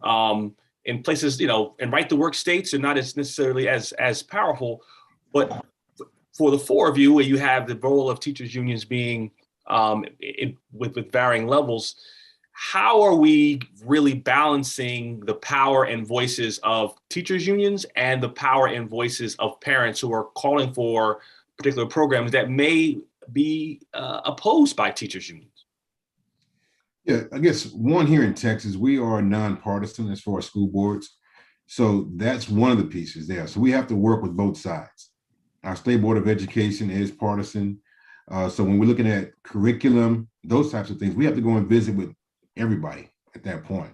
In places, in right to work states are not as necessarily as powerful, but for the four of you, where you have the role of teachers unions being with varying levels, how are we really balancing the power and voices of teachers unions and the power and voices of parents who are calling for particular programs that may be opposed by teachers unions? Yeah, I guess one, here in Texas, we are nonpartisan as far as school boards. So that's one of the pieces there. So we have to work with both sides. Our State Board of Education is partisan. So when we're looking at curriculum, those types of things, we have to go and visit with everybody at that point.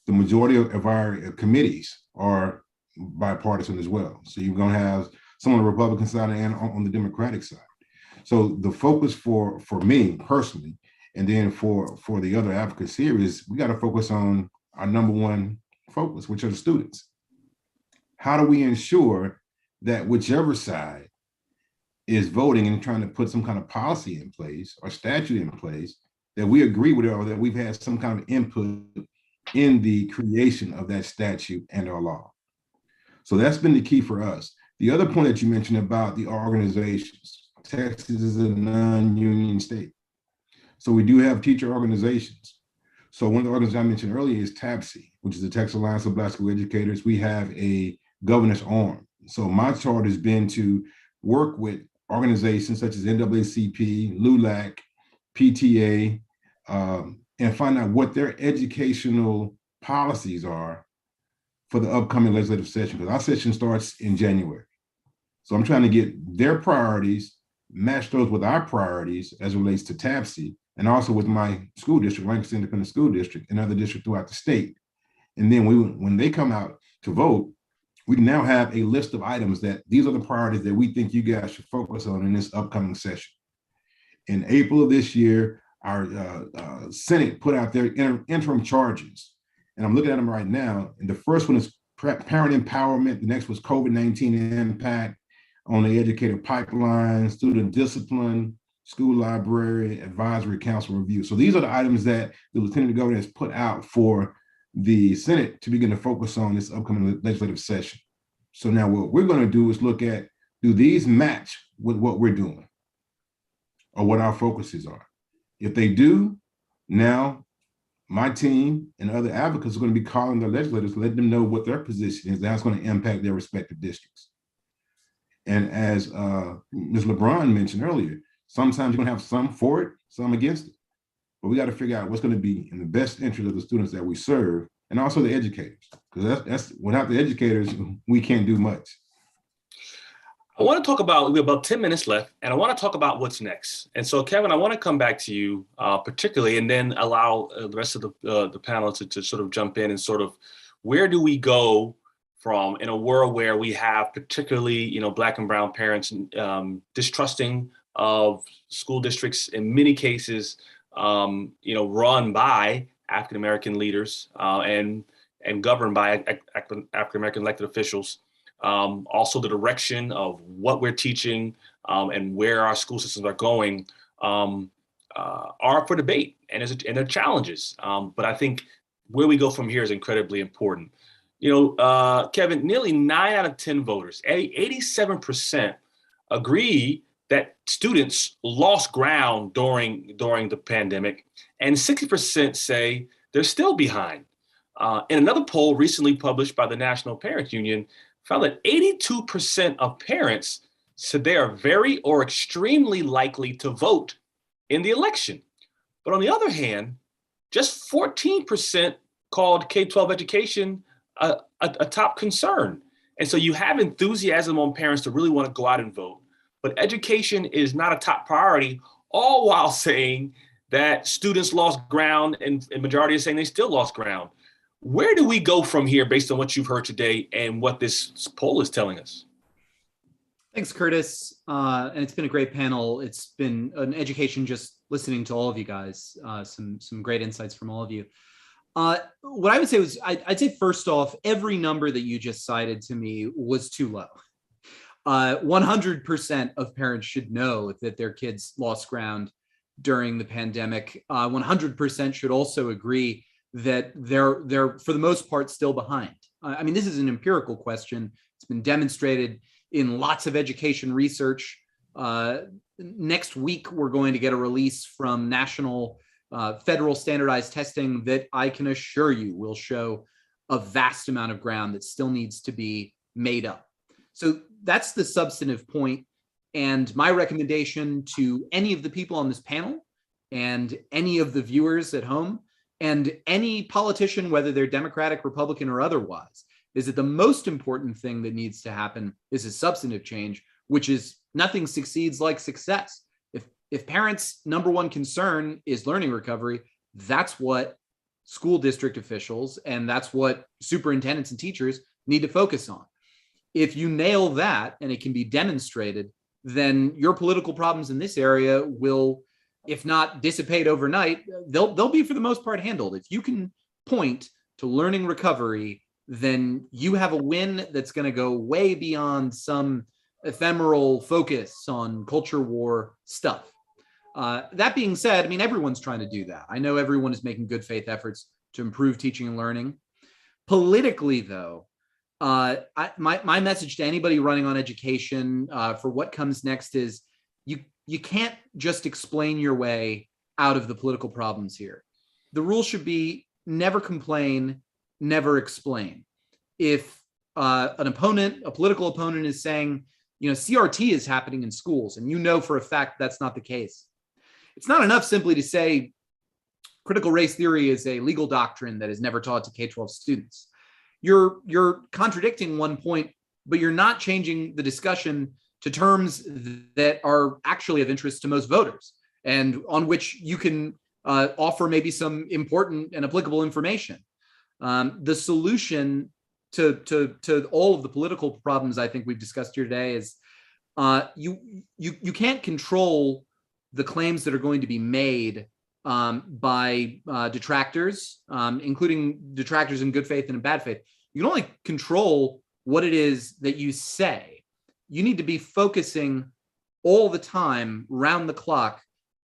The majority of our committees are bipartisan as well. So you're going to have some on the Republican side and on the Democratic side. So the focus for me personally, and then for the other advocates here, is we got to focus on our number one focus, which are the students. How do we ensure that whichever side is voting and trying to put some kind of policy in place or statute in place, that we agree with it, or that we've had some kind of input in the creation of that statute and our law? So that's been the key for us. The other point that you mentioned about the organizations, Texas is a non-union state. So we do have teacher organizations. So one of the organizations I mentioned earlier is TABC, which is the Texas Alliance of Black School Educators. We have a governance arm. So my charge has been to work with organizations such as NAACP, LULAC, PTA, and find out what their educational policies are for the upcoming legislative session, because our session starts in January. So I'm trying to get their priorities, match those with our priorities as it relates to TABC, and also with my school district, Lancaster Independent School District, and other districts throughout the state. And then when they come out to vote, we now have a list of items that these are the priorities that we think you guys should focus on in this upcoming session. In April of this year, our Senate put out their interim charges, and I'm looking at them right now. And the first one is parent empowerment. The next was COVID-19 impact. on the educator pipeline, student discipline, school library, advisory council review. So these are the items that the Lieutenant Governor has put out for the Senate to begin to focus on this upcoming legislative session. So now what we're going to do is look at, do these match with what we're doing or what our focuses are? If they do, now my team and other advocates are going to be calling the legislators, letting them know what their position is, that's going to impact their respective districts. And as Ms. LeBron mentioned earlier, sometimes you're going to have some for it, some against it. But we got to figure out what's going to be in the best interest of the students that we serve, and also the educators, because that's without the educators, we can't do much. I want to talk about, we have about 10 minutes left, and I want to talk about what's next. And so, Kevin, I want to come back to you particularly, and then allow the rest of the panel to sort of jump in and sort of, where do we go from in a world where we have particularly, Black and brown parents distrusting of school districts in many cases, run by African-American leaders and governed by African-American elected officials. Also the direction of what we're teaching and where our school systems are going are up for debate, and there are challenges. But I think where we go from here is incredibly important. Kevin, nearly 9 out of 10 voters, 87% agree that students lost ground during the pandemic, and 60% say they're still behind. In another poll recently published by the National Parents Union, found that 82% of parents said they are very or extremely likely to vote in the election. But on the other hand, just 14% called K-12 education a top concern. And so you have enthusiasm on parents to really want to go out and vote, but education is not a top priority, all while saying that students lost ground, and the majority is saying they still lost ground. Where do we go from here based on what you've heard today and what this poll is telling us? Thanks, Curtis. And it's been a great panel. It's been an education just listening to all of you guys, some great insights from all of you. What I would say was, I'd say first off, every number that you just cited to me was too low. 100% of parents should know that their kids lost ground during the pandemic. 100% should also agree that they're for the most part still behind. I mean, this is an empirical question. It's been demonstrated in lots of education research. Next week, we're going to get a release from national federal standardized testing that I can assure you will show a vast amount of ground that still needs to be made up. So that's the substantive point. And my recommendation to any of the people on this panel and any of the viewers at home and any politician, whether they're Democratic, Republican, or otherwise, is that the most important thing that needs to happen is a substantive change, which is nothing succeeds like success. If parents' number one concern is learning recovery, that's what school district officials and that's what superintendents and teachers need to focus on. If you nail that and it can be demonstrated, then your political problems in this area will, if not dissipate overnight, they'll be for the most part handled. If you can point to learning recovery, then you have a win that's going to go way beyond some ephemeral focus on culture war stuff. That being said, I mean, everyone's trying to do that. I know everyone is making good faith efforts to improve teaching and learning. Politically, though, my message to anybody running on education for what comes next is you can't just explain your way out of the political problems here. The rule should be never complain, never explain. If a political opponent is saying, CRT is happening in schools, and you know for a fact that's not the case, it's not enough simply to say critical race theory is a legal doctrine that is never taught to K-12 students. You're contradicting one point, but you're not changing the discussion to terms that are actually of interest to most voters and on which you can offer maybe some important and applicable information. The solution to all of the political problems I think we've discussed here today is you can't control the claims that are going to be made by detractors, including detractors in good faith and in bad faith. You can only control what it is that you say. you need to be focusing all the time, round the clock,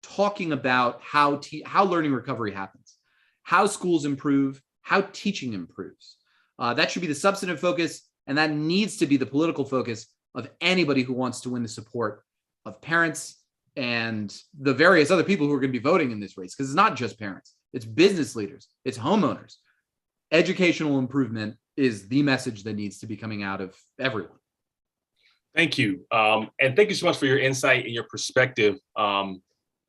talking about how learning recovery happens, how schools improve, how teaching improves. That should be the substantive focus, and that needs to be the political focus of anybody who wants to win the support of parents and the various other people who are going to be voting in this race, because it's not just parents, it's business leaders, it's homeowners. Educational improvement is the message that needs to be coming out of everyone. Thank you. And thank you so much for your insight and your perspective.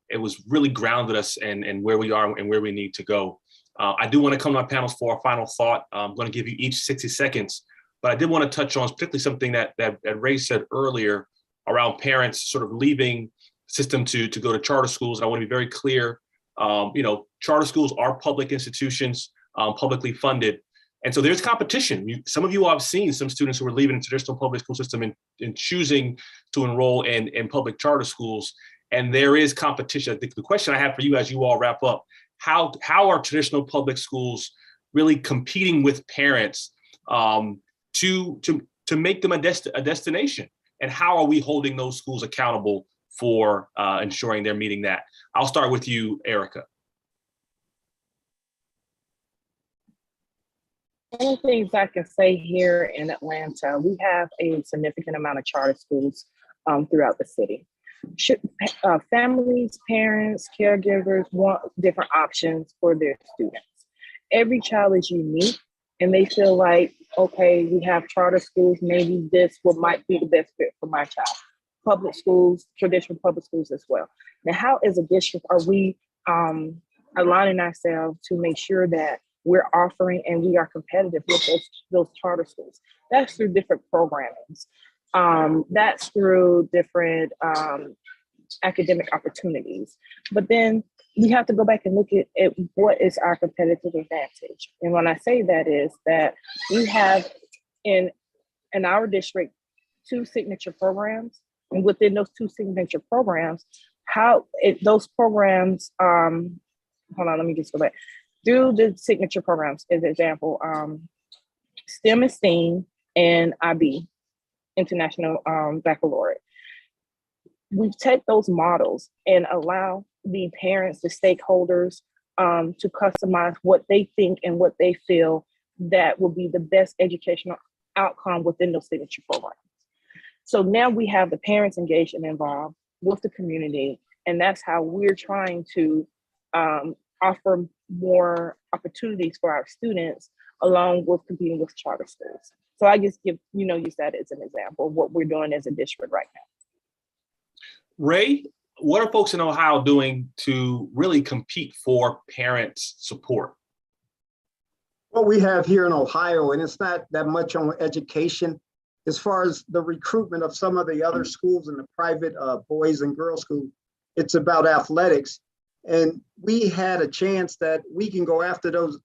It was really grounded us and where we are and where we need to go. I do want to come to my panels for a final thought. I'm going to give you each 60 seconds, but I did want to touch on particularly something that Ray said earlier around parents sort of leaving the system to go to charter schools. And I want to be very clear. Charter schools are public institutions, publicly funded. And so there's competition. Some of you all have seen some students who are leaving the traditional public school system and choosing to enroll in public charter schools. And there is competition. I think the question I have for you as you all wrap up, how are traditional public schools really competing with parents to make them a destination? And how are we holding those schools accountable for ensuring they're meeting that? I'll start with you, Erica. One of the things I can say here in Atlanta, we have a significant amount of charter schools throughout the city. Families, parents, caregivers want different options for their students. Every child is unique, and they feel like, okay, we have charter schools, maybe this might be the best fit for my child. Public schools, traditional public schools as well. Now, how as a district are we aligning ourselves to make sure that we're offering and we are competitive with those charter schools? That's through different programmings. That's through different academic opportunities. But then we have to go back and look at what is our competitive advantage. And when I say that is that we have in our district 2 signature programs. And within those 2 signature programs, those programs, hold on, let me just go back. Through the signature programs, as an example, STEM and STEAM and IB, International Baccalaureate. We take those models and allow the parents, the stakeholders, to customize what they think and what they feel that will be the best educational outcome within those signature programs. So now we have the parents engaged and involved with the community, and that's how we're trying to offer more opportunities for our students along with competing with charter schools. So I just use that as an example of what we're doing as a district right now. Ray, what are folks in Ohio doing to really compete for parents' support? What we have here in Ohio, and it's not that much on education, as far as the recruitment of some of the other schools in the private boys and girls school, it's about athletics. And we had a chance that we can go after those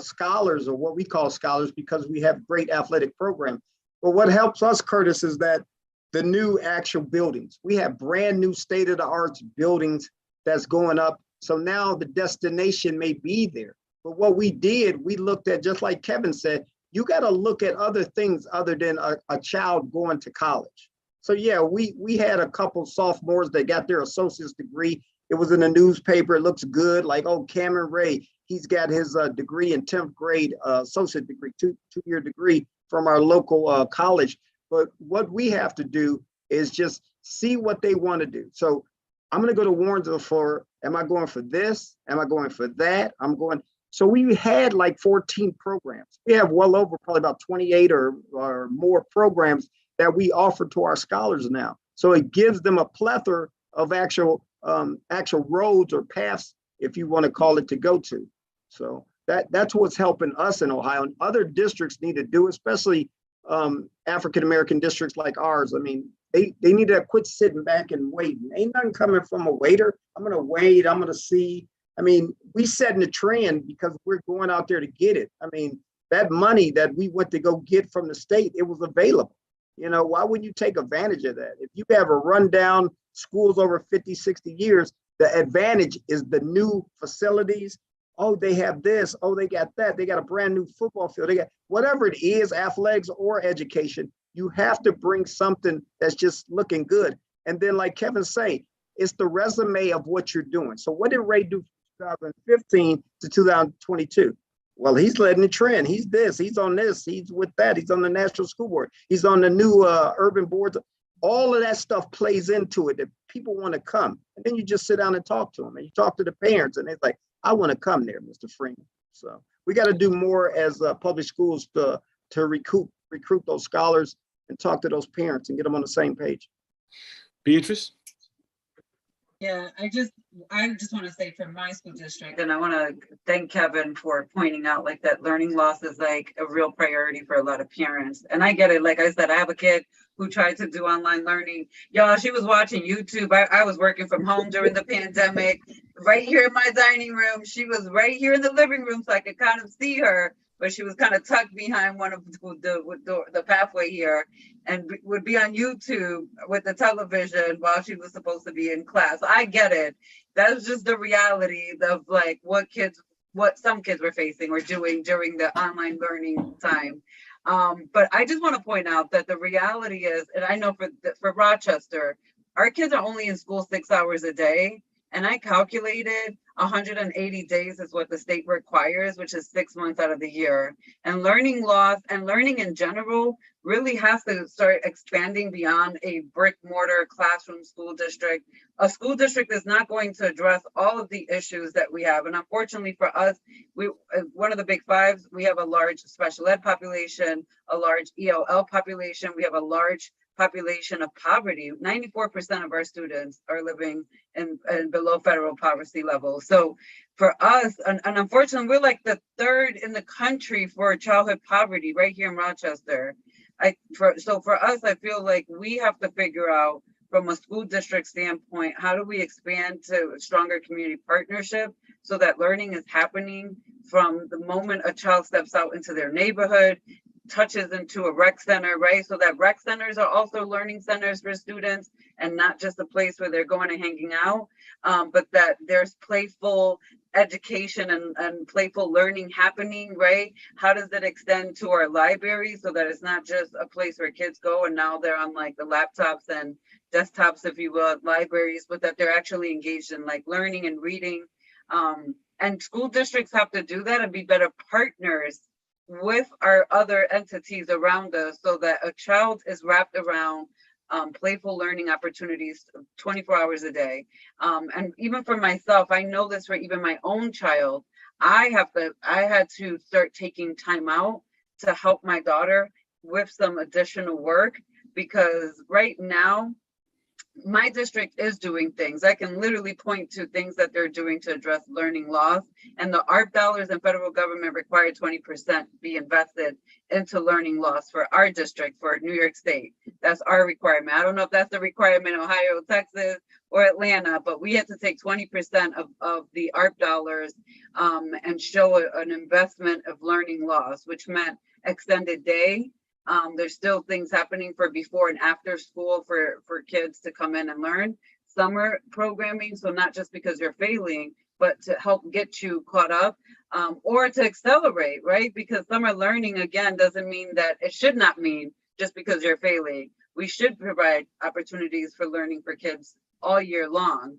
scholars, or what we call scholars, because we have great athletic programs. But what helps us, Curtis, is that the new actual buildings. We have brand new state-of-the-art buildings that's going up. So now the destination may be there. But what we did, we looked at, just like Kevin said, you got to look at other things other than a child going to college. So yeah, we had a couple sophomores that got their associate's degree. It was in the newspaper. It looks good. Like, oh, Cameron Ray, he's got his degree in 10th grade, associate degree, two-year degree from our local college. But what we have to do is just see what they want to do. So I'm going to go to Warrensville for, am I going for this? Am I going for that? So we had like 14 programs. We have well over probably about 28 or more programs that we offer to our scholars now. So it gives them a plethora of actual roads or paths, if you want to call it, to go to. So that's what's helping us in Ohio, and other districts need to do, especially African-American districts like ours. I mean, they need to quit sitting back and waiting. Ain't nothing coming from a waiter. I'm going to wait. I'm going to see. I mean, we setting the trend because we're going out there to get it. I mean, that money that we went to go get from the state, it was available. Why wouldn't you take advantage of that? If you have a rundown schools over 50, 60 years, the advantage is the new facilities. Oh, they have this. Oh, they got that. They got a brand new football field. They got whatever it is, athletics or education. You have to bring something that's just looking good. And then like Kevin say, it's the resume of what you're doing. So what did Ray do from 2015 to 2022? Well, he's letting it trend. He's this, he's on this, he's with that, he's on the National School Board, he's on the new urban boards. All of that stuff plays into it that people want to come. And then you just sit down and talk to them, and you talk to the parents, and it's like, I want to come there, Mr. Freeman. So we got to do more as public schools to recruit those scholars and talk to those parents and get them on the same page. Beatrice? Yeah, I just want to say from my school district, and I want to thank Kevin for pointing out like that learning loss is like a real priority for a lot of parents. And I get it. Like I said, I have a kid who tried to do online learning. Y'all, she was watching YouTube. I was working from home during the pandemic, right here in my dining room. She was right here in the living room, so I could kind of see her, but she was kind of tucked behind one of the pathway here, and would be on YouTube with the television while she was supposed to be in class. I get it. That's just the reality of like what some kids were facing or doing during the online learning time. But I just want to point out that the reality is, and I know for Rochester, our kids are only in school 6 hours a day. And I calculated 180 days is what the state requires, which is 6 months out of the year. And learning loss and learning in general really has to start expanding beyond a brick mortar classroom school district. A school district is not going to address all of the issues that we have. And unfortunately for us, one of the big fives, we have a large special ed population, a large ELL population. We have a large population of poverty. 94% of our students are living in below federal poverty level. So for us, and unfortunately, we're like the third in the country for childhood poverty right here in Rochester. So for us, I feel like we have to figure out from a school district standpoint, how do we expand to a stronger community partnership so that learning is happening from the moment a child steps out into their neighborhood, touches into a rec center, right? So that rec centers are also learning centers for students and not just a place where they're going and hanging out, but that there's playful education and playful learning happening, right? How does it extend to our libraries so that it's not just a place where kids go and now they're on like the laptops and desktops, if you will, libraries, but that they're actually engaged in like learning and reading. And school districts have to do that and be better partners with our other entities around us so that a child is wrapped around playful learning opportunities 24 hours a day. And even for myself, I know this for even my own child, I had to start taking time out to help my daughter with some additional work, because right now, my district is doing things. I can literally point to things that they're doing to address learning loss, and the ARP dollars in federal government require 20% be invested into learning loss for our district, for New York State. That's our requirement. I don't know if that's the requirement in Ohio, Texas, or Atlanta, but we had to take 20% of the ARP dollars and show an investment of learning loss, which meant extended day. There's still things happening for before and after school for kids to come in and learn. Summer programming, so not just because you're failing, but to help get you caught up or to accelerate, right? Because summer learning, again, doesn't mean that, it should not mean just because you're failing. We should provide opportunities for learning for kids all year long.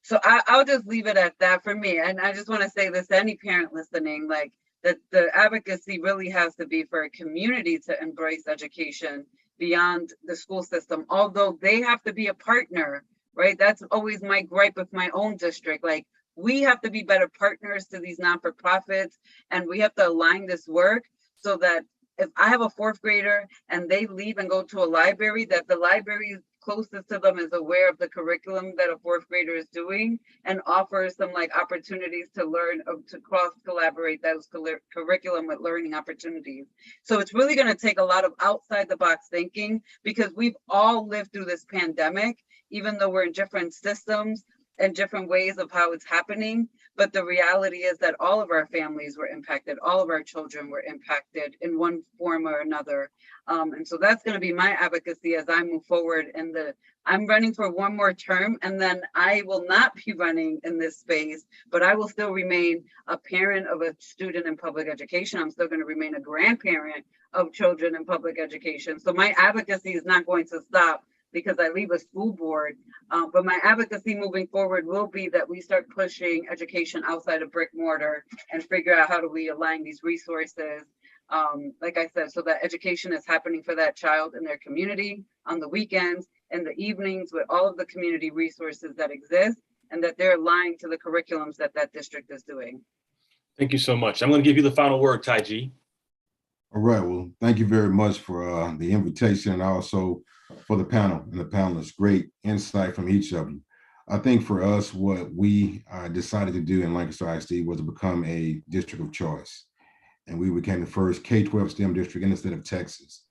So I'll just leave it at that for me. And I just want to say this to any parent listening, like, that the advocacy really has to be for a community to embrace education beyond the school system, although they have to be a partner, right? That's always my gripe with my own district. Like, we have to be better partners to these non-for-profits, and we have to align this work so that if I have a fourth grader and they leave and go to a library, that the library closest to them is aware of the curriculum that a fourth grader is doing and offers them like opportunities to learn, to cross collaborate those curriculum with learning opportunities. So it's really going to take a lot of outside the box thinking, because we've all lived through this pandemic, even though we're in different systems and different ways of how it's happening. But the reality is that all of our families were impacted, all of our children were impacted in one form or another. And so that's going to be my advocacy as I move forward I'm running for one more term, and then I will not be running in this space, but I will still remain a parent of a student in public education. I'm still going to remain a grandparent of children in public education. So my advocacy is not going to stop because I leave a school board. But my advocacy moving forward will be that we start pushing education outside of brick mortar and figure out how do we align these resources, like I said, so that education is happening for that child in their community on the weekends and the evenings with all of the community resources that exist, and that they're aligned to the curriculums that that district is doing. Thank you so much. I'm going to give you the final word, Taiji. All right, well, thank you very much for the invitation and also for the panel and the panelists. Great insight from each of you. I think for us, what we decided to do in Lancaster ISD was to become a district of choice. And we became the first K-12 STEM district in the state of Texas,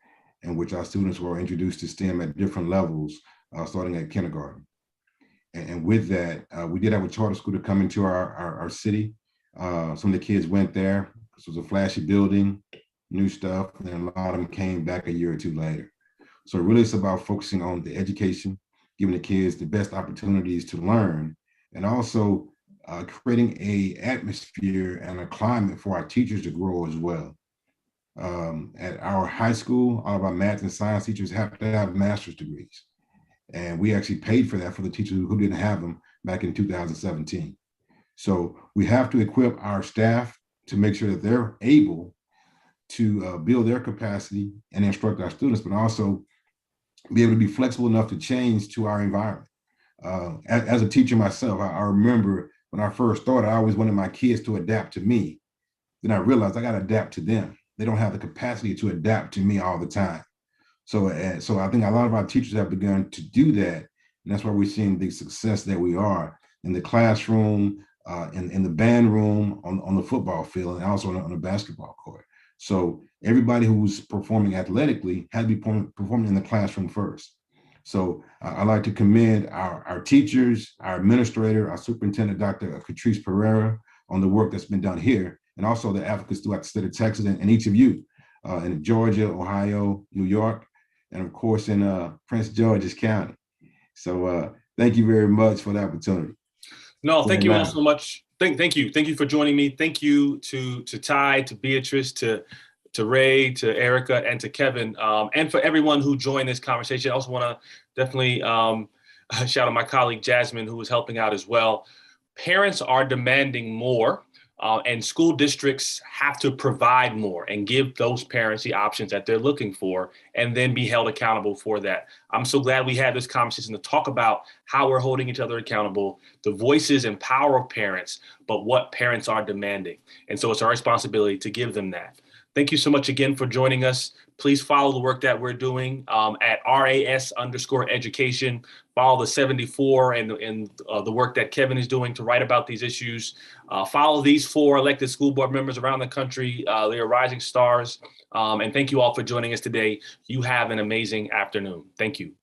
in which our students were introduced to STEM at different levels, starting at kindergarten. And with that, we did have a charter school to come into our city. Some of the kids went there. This was a flashy building, new stuff, and then a lot of them came back a year or two later. So really it's about focusing on the education, giving the kids the best opportunities to learn, and also creating a atmosphere and a climate for our teachers to grow as well. At our high school, all of our math and science teachers have to have master's degrees. And we actually paid for that for the teachers who didn't have them back in 2017. So we have to equip our staff to make sure that they're able to build their capacity and instruct our students, but also be able to be flexible enough to change to our environment. As a teacher myself, I remember when I first started, I always wanted my kids to adapt to me. Then I realized I got to adapt to them. They don't have the capacity to adapt to me all the time. So I think a lot of our teachers have begun to do that. And that's why we're seeing the success that we are in the classroom, in the band room, on the football field, and also on the basketball court. So everybody who's performing athletically had to be performing in the classroom first. So I'd like to commend our teachers, our administrator, our superintendent, Dr. Catrice Pereira, on the work that's been done here, and also the advocates throughout the state of Texas and each of you in Georgia, Ohio, New York, and of course in Prince George's County. So thank you very much for the opportunity. No, thank you all so much. Thank you. Thank you for joining me. Thank you to Ty, to Beatrice, to Ray, to Erica, and to Kevin, and for everyone who joined this conversation. I also want to definitely shout out my colleague Jasmine, who was helping out as well. Parents are demanding more, and school districts have to provide more and give those parents the options that they're looking for, and then be held accountable for that. I'm so glad we had this conversation to talk about how we're holding each other accountable, the voices and power of parents, but what parents are demanding. And so it's our responsibility to give them that. Thank you so much again for joining us. Please follow the work that we're doing at RAS_education. Follow the 74 and the work that Kevin is doing to write about these issues. Follow these 4 elected school board members around the country. They are rising stars. And thank you all for joining us today. You have an amazing afternoon. Thank you.